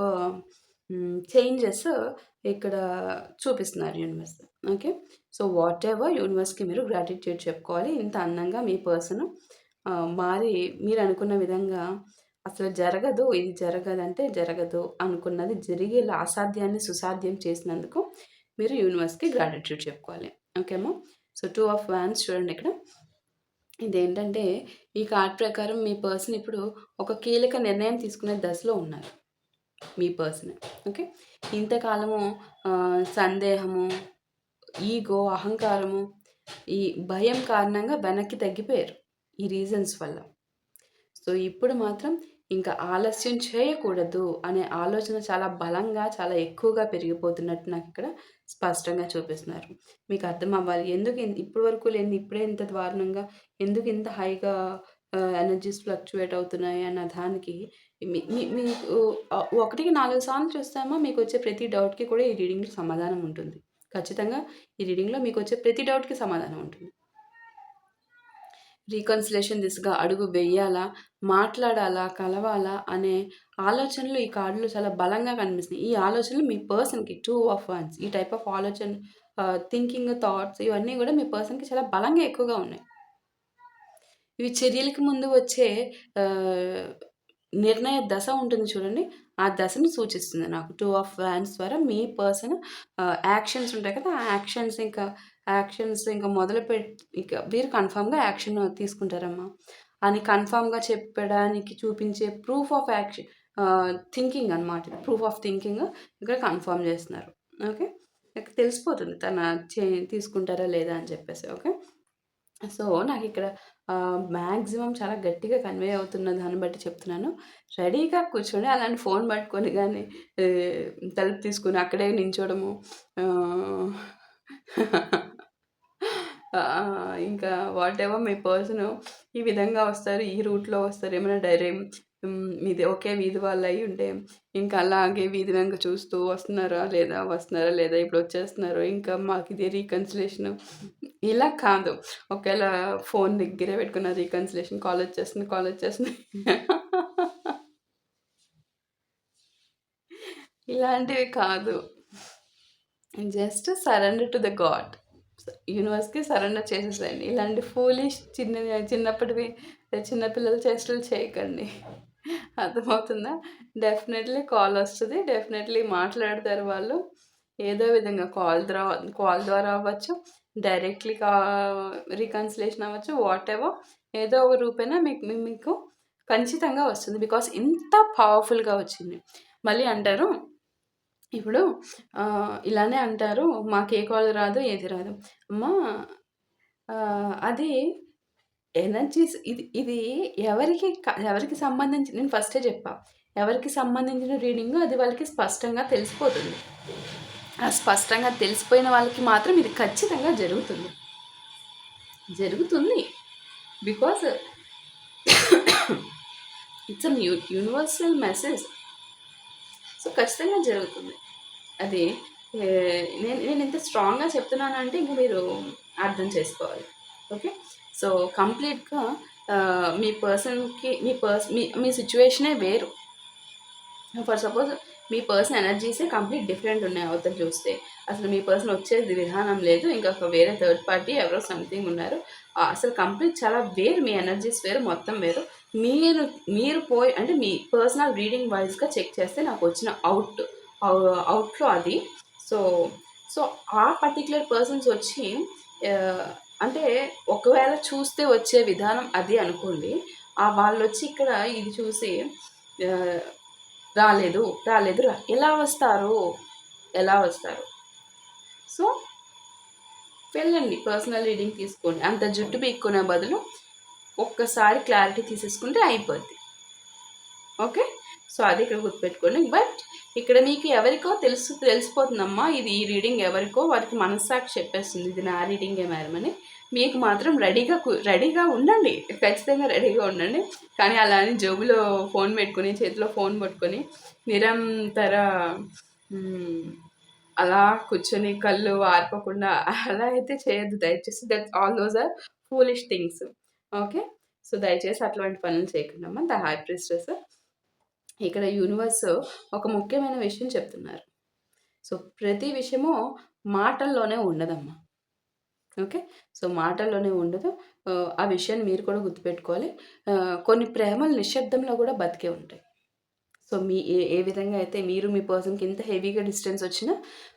చేంజెస్ ఇక్కడ చూపిస్తున్నారు యూనివర్స్. ఓకే. సో, వాటెవర్ యూనివర్స్‌కి మీరు గ్రాటిట్యూడ్ చెప్పుకోవాలి. ఇంత అందంగా మీ పర్సన్ మారి మీరనుకున్న విధంగా అసలు జరగదు, ఇది జరగదంటే జరగదు అనుకున్నది జరిగేలా అసాధ్యాన్ని సుసాధ్యం చేసినందుకు మీరు యూనివర్స్‌కి గ్రాటిట్యూడ్ చెప్పుకోవాలి. ఓకేమా? సో, 2 ఆఫ్ వాండ్స్ చూడండి ఇక్కడ. ఇదేంటంటే ఈ కార్డ్ ప్రకారం మీ పర్సన్ ఇప్పుడు ఒక కీలక నిర్ణయం తీసుకునే దశలో ఉన్నారు. మీ పర్సన్. ఓకే. ఇంతకాలము సందేహము, ఈగో, అహంకారము, ఈ భయం కారణంగా వెనక్కి తగ్గిపోయారు ఈ రీజన్స్ వల్ల. సో, ఇప్పుడు మాత్రం ఇంకా ఆలస్యం చేయకూడదు అనే ఆలోచన చాలా బలంగా, చాలా ఎక్కువగా పెరిగిపోతున్నట్టు నాకిక్కడ స్పష్టంగా చూపిస్తున్నారు. మీకు అర్థం అవ్వాలి. ఎందుకు ఇప్పటి వరకు లేనిది ఇప్పుడే ఇంత దారుణంగా, ఎందుకు ఇంత హైగా ఎనర్జీస్ ఫ్లక్చుయేట్ అవుతున్నాయి అన్న దానికి మీకు 1కి 4 సార్లు చూస్తామా మీకొచ్చే ప్రతి డౌట్‌కి కూడా ఈ రీడింగ్‌లో సమాధానం ఉంటుంది. ఖచ్చితంగా ఈ రీడింగ్‌లో మీకొచ్చే ప్రతి డౌట్‌కి సమాధానం ఉంటుంది. రీకన్సిలేషన్ దిశగా అడుగు వెయ్యాలా, మాట్లాడాలా, కలవాలా అనే ఆలోచనలు ఈ కార్డ్‌లో చాలా బలంగా కనిపిస్తున్నాయి. ఈ ఆలోచనలు మీ పర్సన్‌కి 2 ఆఫ్ వాండ్స్ ఈ టైప్ ఆఫ్ ఆలోచన, థింకింగ్, థాట్స్ ఇవన్నీ గూడా మీ పర్సన్‌కి చాలా బలంగా ఎక్కువగా ఉన్నాయి. ఇవి చర్యలకి ముందు వచ్చే నిర్ణయ దశ ఉంటుంది చూడండి. ఆ దశను సూచిస్తుంది నాకు. 2 ఆఫ్ వాండ్స్ ద్వారా మీ పర్సన్ యాక్షన్స్ ఉంటాయి కదా! ఆ యాక్షన్స్ ఇంకా ఇక మీరు కన్ఫర్మ్‌గా యాక్షన్ తీసుకుంటారమ్మా అని కన్ఫర్మ్‌గా చెప్పడానికి చూపించే ప్రూఫ్ ఆఫ్ థింకింగ్ అనమాట. ప్రూఫ్ ఆఫ్ థింకింగ్ ఇక్కడ కన్ఫర్మ్ చేస్తున్నారు. ఓకే. తెలిసిపోతుంది తీసుకుంటారా లేదా అని చెప్పేసి. ఓకే. సో, నాకిక్కడ మాక్సిమం చాలా గట్టిగా కన్వే అవుతున్న దాన్ని బట్టి చెప్తున్నాను. రెడీగా కూర్చొని అలాంటి ఫోన్ పట్టుకొని గానీ, తలుపు తీసుకొని అక్కడే నించోవడము, ఇంకా వాటెవర్ మీ పర్సను ఈ విధంగా వస్తారు, ఈ రూట్‌లో వస్తారు. ఏమైనా మీది ఒకే వీధి వాళ్ళయ్యుంటే, ఇంకా అలాగే వీధి వెంక చూస్తూ వస్తున్నారా లేదా, ఇప్పుడొచ్చేస్తున్నారు, ఇంకా మాకిదే రీకన్సిలేషను. ఇలా కాదు. ఒకేళ ఫోన్ దగ్గరే పెట్టుకున్న రీకన్సిలేషన్ కాలొచ్చేస్తుంది. ఇలాంటివి కాదు. Just surrender to the God. యూనివర్స్‌కి సరెండర్ చేసేసేయండి. ఇలాంటి ఫూలిష్ చిన్నప్పటివి చిన్న పిల్లల చేష్టలు చేయకండి. అర్థమవుతుందా? డెఫినెట్‌లీ కాల్ వస్తది. డెఫినెట్‌లీ మాట్లాడతారు వాళ్ళు. ఏదో విధంగా కాల్ ద్వారా అవ్వచ్చు, డైరెక్ట్‌లీ రికన్సిలేషన్ అవ్వచ్చు, వాటెవర్ ఏదో ఒక రూపేణా మీకు ఖచ్చితంగా వస్తుంది. బికాస్ ఇంత పవర్‌ఫుల్‌గా వచ్చింది. మళ్ళీ అంటారు ఇప్పుడు ఇలానే అంటారు, మాకు ఏ కాల్ రాదు, ఏది రాదు. అమ్మా అది ఎనర్జీస్ ఇది ఇది ఎవరికి సంబంధించి నేను ఫస్టే చెప్పా. ఎవరికి సంబంధించిన రీడింగో అది వాళ్ళకి స్పష్టంగా తెలిసిపోతుంది. ఆ స్పష్టంగా తెలిసిపోయిన వాళ్ళకి మాత్రం ఇది ఖచ్చితంగా జరుగుతుంది. జరుగుతుంది. Because it's a universal message. So ఖచ్చితంగా జరుగుతుంది. అది నేను ఇంత స్ట్రాంగ్‌గా చెప్తున్నానంటే ఇంక మీరు అర్థం చేసుకోవాలి. ఓకే. సో కంప్లీట్‌గా మీ పర్సన్‌కి మీ సిట్యుయేషనే వేరు. ఫర్ సపోజ్ మీ పర్సన్ ఎనర్జీసే కంప్లీట్ డిఫరెంట్ ఉన్నాయి అవతల చూస్తే. అసలు మీ పర్సన్ వచ్చేది విధానం లేదు. ఇంకొక వేరే థర్డ్ పార్టీ ఎవరో సంథింగ్ ఉన్నారు. అసలు కంప్లీట్ చాలా వేరు. మీ ఎనర్జీస్ వేరు. మొత్తం వేరు. మీరు పోయి అంటే మీ పర్సనల్ రీడింగ్ వైజ్‌గా చెక్ చేస్తే నాకు వచ్చిన అవుట్‌లో అది. సో, సో ఆ పర్టిక్యులర్ పర్సన్స్ వచ్చి అంటే ఒకవేళ చూస్తే వచ్చే విధానం అది అనుకోండి. వాళ్ళొచ్చి ఇక్కడ ఇది చూసి రాలేదు, ఎలా వస్తారు? సో, వెళ్ళండి పర్సనల్ రీడింగ్ తీసుకోండి. అంత జుట్టు పీక్కునే బదులు ఒక్కసారి క్లారిటీ తీసేసుకుంటే అయిపోద్ది. ఓకే. సో అది ఇక్కడ గుర్తుపెట్టుకోండి. బట్ ఇక్కడ మీకు ఎవరికో తెలిసిపోతుందమ్మా, ఇది ఈ రీడింగ్ ఎవరికో వారికి మనస్సాక్షి చెప్పేస్తుంది ఇది నా రీడింగే మేడం అని. మీకు మాత్రం రెడీగా ఉండండి. ఖచ్చితంగా రెడీగా ఉండండి. కానీ అలా అని జేబులో ఫోన్ పెట్టుకొని, చేతిలో ఫోన్ పట్టుకొని నిరంతర అలా కూర్చొని కళ్ళు ఆర్పకుండా అలా అయితే చేయొద్దు దయచేసి. All those are foolish things. Okay. So దయచేసి అట్లాంటి పనులు చేయకండమ్మా. ద హై ప్రీస్టెస్ ఇక్కడ యూనివర్స్ ఒక ముఖ్యమైన విషయం చెప్తున్నారు. సో ప్రతి విషయము మాటల్లోనే ఉండదమ్మా. ఓకే. సో మాటల్లోనే ఉండదు. ఆ విషయాన్ని మీరు కూడా గుర్తుపెట్టుకోవాలి. కొన్ని ప్రేమలు నిశ్శబ్దంలో కూడా బతికే ఉంటాయి. సో ఏ విధంగా అయితే మీరు మీ పర్సన్‌కి ఇంత హెవీగా డిస్టెన్స్ వచ్చినా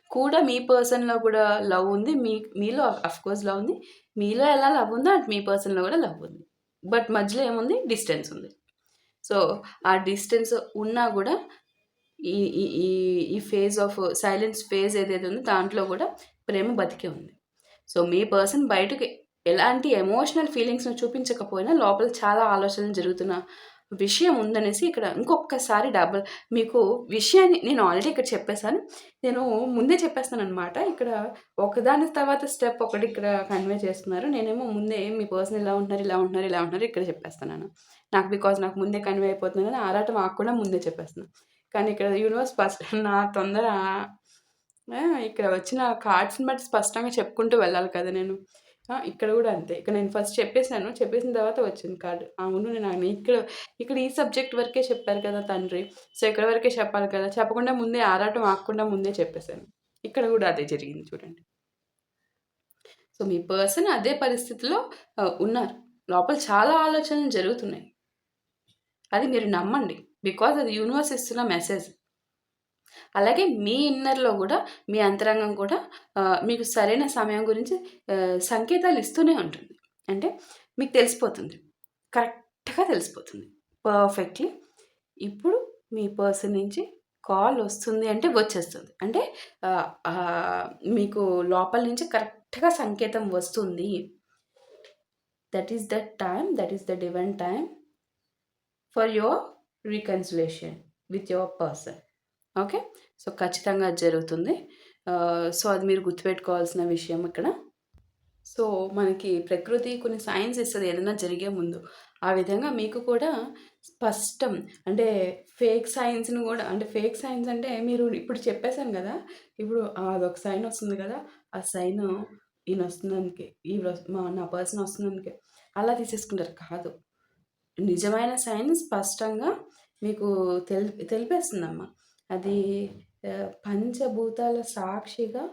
కూడా మీ పర్సన్‌లో కూడా లవ్ ఉంది. మీలో అఫ్‌కోర్స్ లవ్ ఉంది. మీలో ఎలా లవ్ ఉందో అటు మీ పర్సన్‌లో కూడా లవ్ ఉంది. బట్ మధ్యలో ఏముంది? డిస్టెన్స్ ఉంది. సో ఆ డిస్టెన్స్ ఉన్నా కూడా ఈ ఈ ఈ ఈ ఫేజ్ ఆఫ్ సైలెన్స్ ఫేజ్ ఏదైతే ఉందో దాంట్లో కూడా ప్రేమ బతికే ఉంది. సో మీ పర్సన్ బయటకి ఎలాంటి ఎమోషనల్ ఫీలింగ్స్‌ని చూపించకపోయినా లోపల చాలా ఆలోచనలు జరుగుతున్న విషయం ఉందనేసి ఇక్కడ ఇంకొకసారి మీకు విషయాన్ని నేను ఆల్రెడీ ఇక్కడ చెప్పేసాను. నేను ముందే చెప్పేస్తాననమాట. ఇక్కడ ఒకదాని తర్వాత స్టెప్ ఒకటి ఇక్కడ కన్వే చేస్తున్నారు. నేనేమో ముందే మీ పర్సన్ ఇలా ఉంటున్నారు ఇక్కడ చెప్పేస్తున్నాను. నాకు ముందే కన్వే అయిపోతుందని ఆరాటం ఆగకుండా ముందే చెప్పేస్తున్నాను. కానీ ఇక్కడ యూనివర్స్ నా తొందర ఇక్కడ వచ్చిన కార్డ్స్‌ని బట్టి స్పష్టంగా చెప్పుకుంటూ వెళ్ళాలి కదా నేను. ఇక్కడ కూడా అంతే. ఇక్కడ నేను ఫస్ట్ చెప్పేసాను. చెప్పేసిన తర్వాత వచ్చింది కార్డ్. అవును నేను ఇక్కడ ఈ సబ్జెక్ట్ వరకే చెప్పారు కదా తండ్రి. సో ఇక్కడ వరకే చెప్పాలి కదా! చెప్పకుండా ముందే ఆరాటం ఆగకుండా ముందే చెప్పేసాను. ఇక్కడ కూడా అదే జరిగింది చూడండి. సో మీ పర్సన్ అదే పరిస్థితిలో ఉన్నారు. లోపల చాలా ఆలోచనలు జరుగుతున్నాయి. అది మీరు నమ్మండి. బికాజ్ అది యూనివర్స్ ఇస్తున్న మెసేజ్. అలాగే మీ ఇన్నర్‌లో కూడా మీ అంతరంగం కూడా మీకు సరైన సమయం గురించి సంకేతాలు ఇస్తూనే ఉంటుంది. అంటే మీకు తెలిసిపోతుంది. కరెక్ట్‌గా తెలిసిపోతుంది. పర్ఫెక్ట్‌లీ ఇప్పుడు మీ పర్సన్ నుంచి కాల్ వస్తుంది అంటే వచ్చేస్తుంది. అంటే మీకు లోపల నుంచి కరెక్ట్‌గా సంకేతం వస్తుంది. That is the time, that is the divine time for your reconciliation with your person. Okay. So ఖచ్చితంగా అది జరుగుతుంది. సో అది మీరు గుర్తుపెట్టుకోవాల్సిన విషయం ఇక్కడ. సో మనకి ప్రకృతి కొన్ని సైన్స్ ఇస్తది ఏదైనా జరిగే ముందు. ఆ విధంగా మీకు కూడా స్పష్టం అంటే ఫేక్ సైన్స్‌ని కూడా అంటే ఫేక్ సైన్స్ అంటే మీరు ఇప్పుడు చెప్పేసాను కదా! ఇప్పుడు అదొక సైన్ వస్తుంది కదా! ఆ సైను ఈయనొస్తున్నందుకే నా పర్సన్ వస్తున్నందుకే అలా తీసేసుకుంటారు. కాదు. నిజమైన సైన్ స్పష్టంగా మీకు తెలిపేస్తుందమ్మా. అది పంచభూతాల సాక్షిగా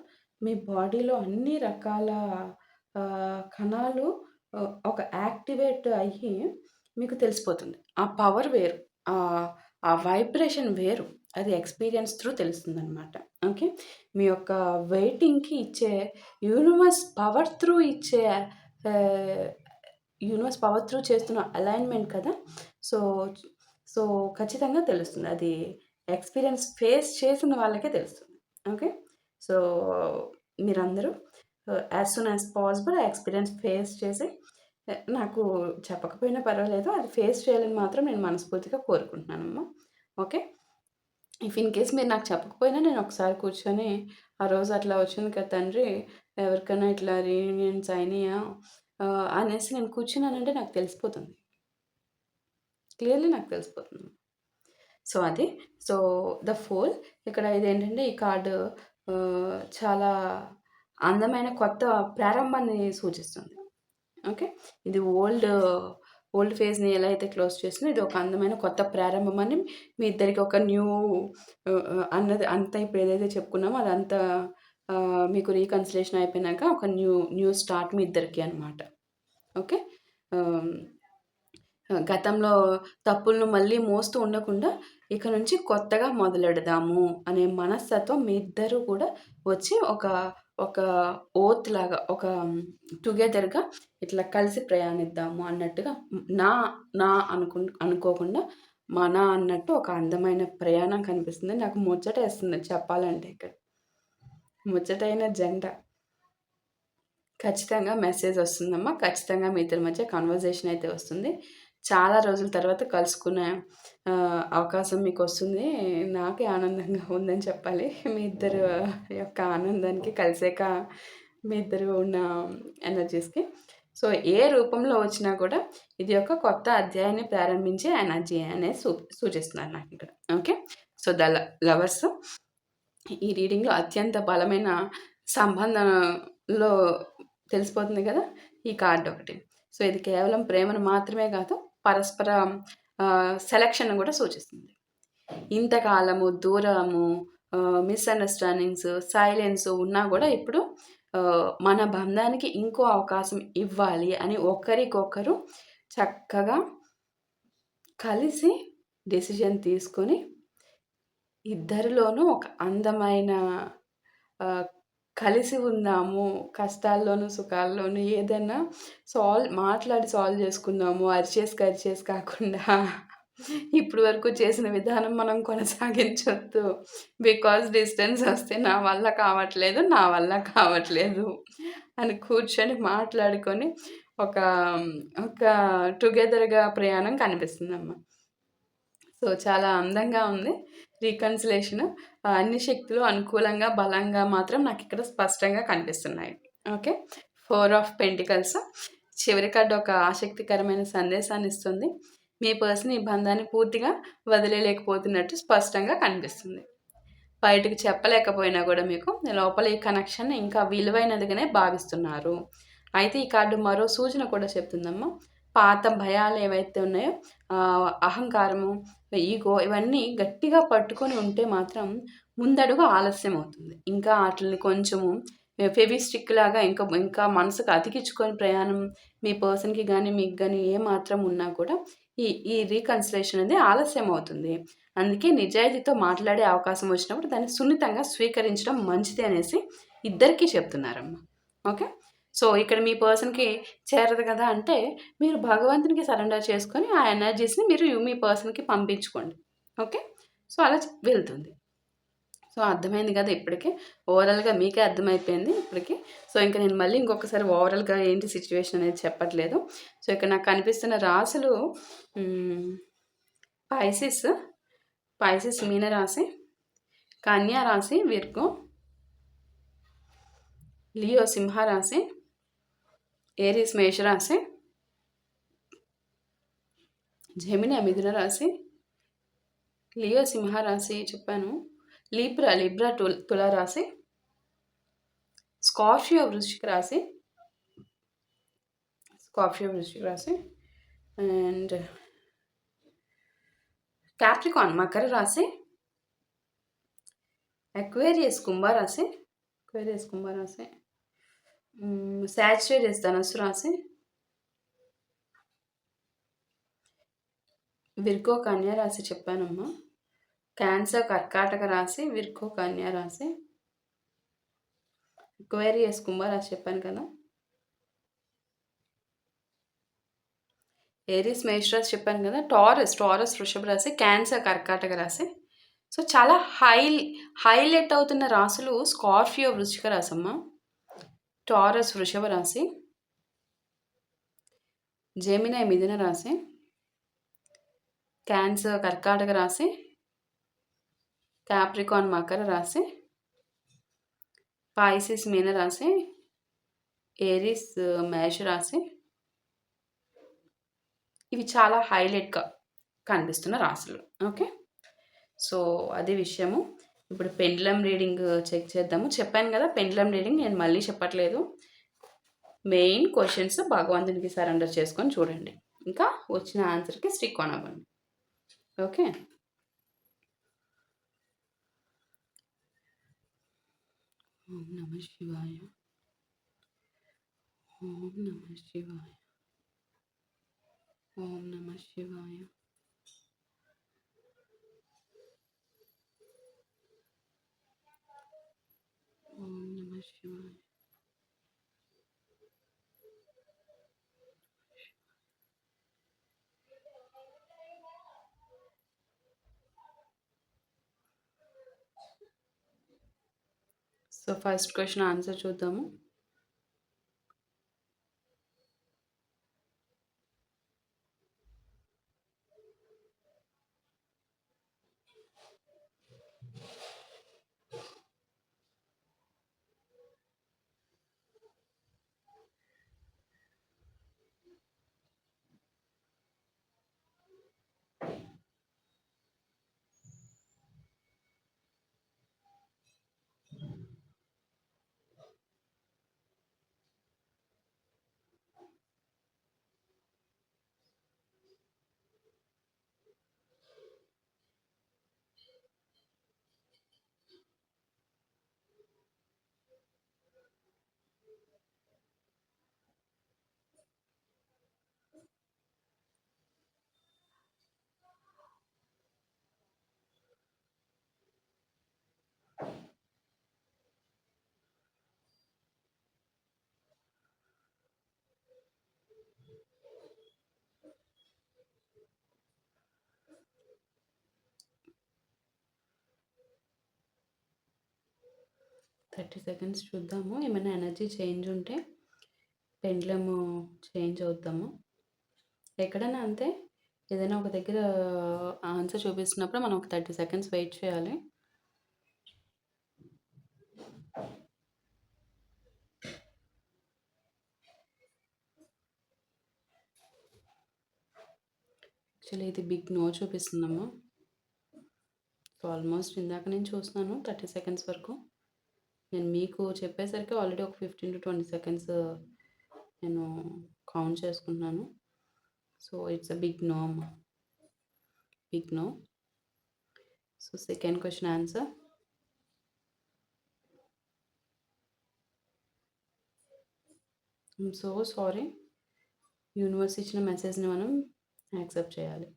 మీ బాడీలో అన్ని రకాల కణాలు ఒక యాక్టివేట్ అయ్యి మీకు తెలిసిపోతుంది. ఆ పవర్ వేరు. ఆ వైబ్రేషన్ వేరు. అది ఎక్స్‌పీరియన్స్ త్రూ తెలుస్తుందనమాట. ఓకే. మీ యొక్క వెయిటింగ్‌కి ఇచ్చే యూనివర్స్ పవర్ త్రూ ఇచ్చే ఆహ్, యూనివర్స్ పవర్ త్రూ చేస్తున్న అలైన్‌మెంట్ కదా! సో, సో, ఖచ్చితంగా తెలుస్తుంది. అది ఎక్స్‌పీరియన్స్ ఫేస్ చేసిన వాళ్ళకే తెలుస్తుంది. ఓకే. సో, మీరందరూ యాస్ సూన్ యాస్ పాసిబుల్ ఆ ఎక్స్‌పీరియన్స్ ఫేస్ చేసి నాకు చెప్పకపోయినా పర్వాలేదు. అది ఫేస్ చేయాలని మాత్రం నేను మనస్ఫూర్తిగా కోరుకుంటున్నానమ్మా. ఓకే. ఇఫ్ ఇన్ కేస్ మీరు నాకు చెప్పకపోయినా నేను ఒకసారి కూర్చొని, ఆ రోజు అట్లా వచ్చింది కదా తండ్రి, ఎవరికైనా ఇట్లా రీయూనియన్స్ అయినాయా అనేసి నేను కూర్చున్నానంటే నాకు తెలిసిపోతుంది. క్లియర్‌లీ నాకు తెలిసిపోతుంది. సో, అది. సో, ద ఫోల్ ఇక్కడ ఇదేంటంటే ఈ కార్డు చాలా అందమైన కొత్త ప్రారంభాన్ని సూచిస్తుంది. ఓకే. ఇది ఓల్డ్ ఫేజ్‌ని ఎలా అయితే క్లోజ్ చేసిందో ఇది ఒక అందమైన కొత్త ప్రారంభమని మీ ఇద్దరికి ఒక న్యూ అన్నది అంతా ఇప్పుడు ఏదైతే చెప్పుకున్నామో అదంతా మీకు రీకన్సిలేషన్ అయిపోయినాక ఒక న్యూ స్టార్ట్ మీ ఇద్దరికి అనమాట. ఓకే. ఆహ్, గతంలో తప్పులను మళ్ళీ మోస్తూ ఉండకుండా ఇక నుంచి కొత్తగా మొదలెడదాము అనే మనస్తత్వం మీ ఇద్దరు కూడా వచ్చి ఒక ఒక ఓత్ లాగా ఒక టుగెదర్‌గా ఇట్లా కలిసి ప్రయాణిద్దాము అన్నట్టుగా నా నా అనుకోకుండా మన అన్నట్టు ఒక అందమైన ప్రయాణం కనిపిస్తుంది. నాకు ముచ్చటేస్తుంది చెప్పాలంటే ఇక్కడ. ముచ్చటైన జంట. ఖచ్చితంగా మెసేజ్ వస్తుందమ్మా. ఖచ్చితంగా మీ ఇద్దరి మధ్య కన్వర్జేషన్ అయితే వస్తుంది. చాలా రోజుల తర్వాత కలుసుకునే అవకాశం మీకొస్తుంది. నాకే ఆనందంగా ఉందని చెప్పాలి. మీ ఇద్దరు యొక్క ఆనందానికి కలిసాక మీ ఇద్దరు ఉన్న ఎనర్జీస్‌కి. సో, ఏ రూపంలో వచ్చినా కూడా ఇది ఒక కొత్త అధ్యాయాన్ని ప్రారంభించే ఎనర్జీ అనేది సూచిస్తున్నారు నాకిక్కడ. ఓకే. సో, లవర్స్ ఈ రీడింగ్‌లో అత్యంత బలమైన సంబంధంలో తెలిసిపోతుంది కదా! ఈ కార్డ్ ఒకటి. సో, ఇది కేవలం ప్రేమను మాత్రమే కాదు, పరస్పర సెలక్షన్‌ని కూడా సూచిస్తుంది. ఇంతకాలము దూరము, మిస్‌అండర్‌స్టాండింగ్స్, సైలెన్స్ ఉన్నా కూడా ఇప్పుడు మన బంధానికి ఇంకో అవకాశం ఇవ్వాలి అని ఒకరికొకరు చక్కగా కలిసి డెసిషన్ తీసుకొని ఇద్దరిలోనూ ఒక అందమైన ఆహ్, కలిసి ఉందాము. కష్టాల్లోనూ, సుఖాల్లోనూ ఏదైనా మాట్లాడి సాల్వ్ చేసుకుందాము. అరిచేసి కాకుండా ఇప్పటి వరకు చేసిన విధానం మనం కొనసాగించొద్దు. బికాజ్ డిస్టెన్స్ వస్తే నా వల్ల కావట్లేదు అని కూర్చొని మాట్లాడుకొని ఒక ఒక టుగెదర్‌గా ప్రయాణం కనిపిస్తుందమ్మా. సో, చాలా అందంగా ఉంది. రీకన్సిలేషన్ అన్ని శక్తులు అనుకూలంగా, బలంగా మాత్రం నాకిక్కడ స్పష్టంగా కనిపిస్తున్నాయి. ఓకే. 4 ఆఫ్ పెంటికల్స్ చివరి కార్డ్ ఒక ఆసక్తికరమైన సందేశాన్ని ఇస్తుంది. మీ పర్సన్ ఈ బంధాన్ని పూర్తిగా వదిలేయలేకపోతున్నట్టు స్పష్టంగా కనిపిస్తుంది. బయటకు చెప్పలేకపోయినా కూడా మీకు లోపల ఈ కనెక్షన్ ఇంకా విలువైనదిగానే భావిస్తున్నారు. అయితే ఈ కార్డు మరో సూచన కూడా చెప్తుందమ్మా. పాత భయాలు ఏవైతే ఉన్నాయో అహంకారము, ఈగో ఇవన్నీ గట్టిగా పట్టుకొని ఉంటే మాత్రం ముందడుగు ఆలస్యం అవుతుంది. ఇంకా ఆటిల్ని కొంచెము ఫెవిస్టిక్ లాగా ఇంకా మనసుకు అతికించుకొని ప్రయాణం మీ పర్సన్‌కి గానీ, మీకు గానీ ఏమాత్రం ఉన్నా కూడా ఈ రీకన్సిలేషన్ అనేది ఆలస్యం అవుతుంది. అందుకే నిజాయితీతో మాట్లాడే అవకాశం వచ్చినప్పుడు దాన్ని సున్నితంగా స్వీకరించడం మంచిది అనేసి ఇద్దరికీ చెప్తున్నారమ్మా. ఓకే. సో, ఇక్కడ మీ పర్సన్‌కి చేరదు కదా అంటే, మీరు భగవంతునికి సరెండర్ చేసుకొని, ఆ ఎనర్జీస్‌ని మీరు మీ పర్సన్‌కి పంపించుకోండి. ఓకే. సో, అలా వెళ్తుంది. సో, అర్థమైంది కదా ఇప్పటికి. ఓవరాల్‌గా మీకే అర్థమైపోయింది ఇప్పటికి. సో, ఇంక నేను మళ్ళీ ఇంకొకసారి ఓవరాల్‌గా ఏంటి సిట్యుయేషన్ అనేది చెప్పట్లేదు. సో, ఇక్కడ నాకు కనిపిస్తున్న రాశులు పైసిస్, పైసిస్ మీనరాశి, కన్యా రాశి, విర్గో, లియో సింహరాశి, ఏరీస్ మేషరాశి, జెమిని మిథున రాశి, లియో సింహరాశి చెప్పాను, లిబ్రా తులారాశి, స్కార్పియో వృశ్చిక రాశి అండ్ క్యాప్రికాన్ మకర రాశి, అక్వేరియస్ కుంభరాశి, అక్వేరియస్ కుంభరాశి, సాజిటేరియస్ ధనస్సు రాశి, విర్గో కన్యా రాశి చెప్పానమ్మా. క్యాన్సర్ కర్కాటక రాశి, విర్గో కన్యా రాశి, అక్వేరియస్ కుంభరాశి చెప్పాను కదా. ఏరీస్ మేషరాశి చెప్పాను కదా. టారస్ వృషభ రాశి, క్యాన్సర్ కర్కాటక రాశి. సో చాలా హైలైట్ అవుతున్న రాశులు స్కార్పియో వృశ్చిక రాశి అమ్మ, టారస్ వృషభ రాశి, జెమినై మిథున రాశి, క్యాన్సర్ కర్కాటక రాశి, క్యాప్రికాన్ మకర రాశి, పాయిసిస్ మీన రాశి, ఏరిస్ మేష రాశి. ఇవి చాలా హైలైట్గా కనిపిస్తున్న రాశులు. ఓకే, సో అది విషయము. ఇప్పుడు పెండ్లం రీడింగ్ చెక్ చేద్దాము. చెప్పాను కదా పెండ్లం రీడింగ్ నేను మళ్ళీ చెప్పట్లేదు. మెయిన్ క్వశ్చన్స్ భగవంతునికి సరెండర్ చేసుకొని చూడండి, ఇంకా వచ్చిన ఆన్సర్కి స్టిక్ ఆన్ అవ్వండి. ఓకే, ఓం నమ శివాయ, ఓం నమ శివాయ, ఓం నమ శివాయ, ఓం నమ శివాయ. సో ఫస్ట్ క్వశ్చన్ ఆన్సర్ చూద్దాము. థర్టీ సెకండ్స్ చూద్దాము. ఏమైనా ఎనర్జీ చేంజ్ ఉంటే పెండ్లము చేంజ్ అవుతాము. ఎక్కడైనా అంతే, ఏదైనా ఒక దగ్గర ఆన్సర్ చూపిస్తున్నప్పుడు మనం ఒక 30 సెకండ్స్ వెయిట్ చేయాలి. యాక్చువల్లీ ఇది బిగ్ నో చూపిస్తుందమ్మా. సో ఆల్మోస్ట్ ఇందాక నేను చూస్తున్నాను 30 సెకండ్స్ వరకు. నేను మీకు చెప్పేసరికి ఆల్రెడీ ఒక 15 to 20 సెకండ్స్ నేను కౌంట్ చేసుకుంటున్నాను. So it's a big no అమ్మా, big no. So second question answer. I'm so sorry, universe ఇచ్చిన మెసేజ్ని మనం యాక్సెప్ట్ చేయాలి.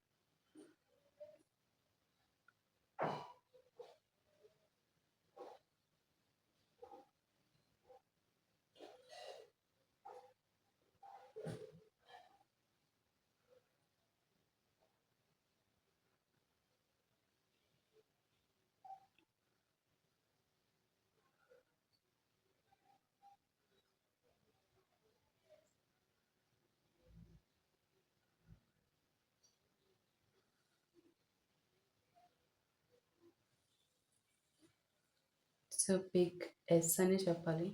సో బిగ్ ఎస్ అని చెప్పాలి.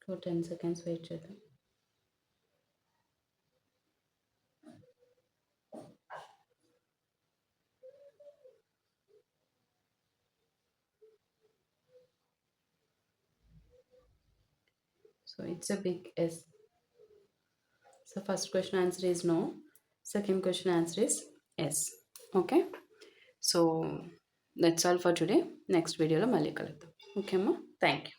10 సెకండ్స్ వెయిట్ చేద్దాం. So it's a big S. So first question answer is no. Second question answer is yes. Okay. So that's all for today. Next వీడియోలో మళ్ళీ కలుద్దాం. ఓకే అమ్మా. Thank you.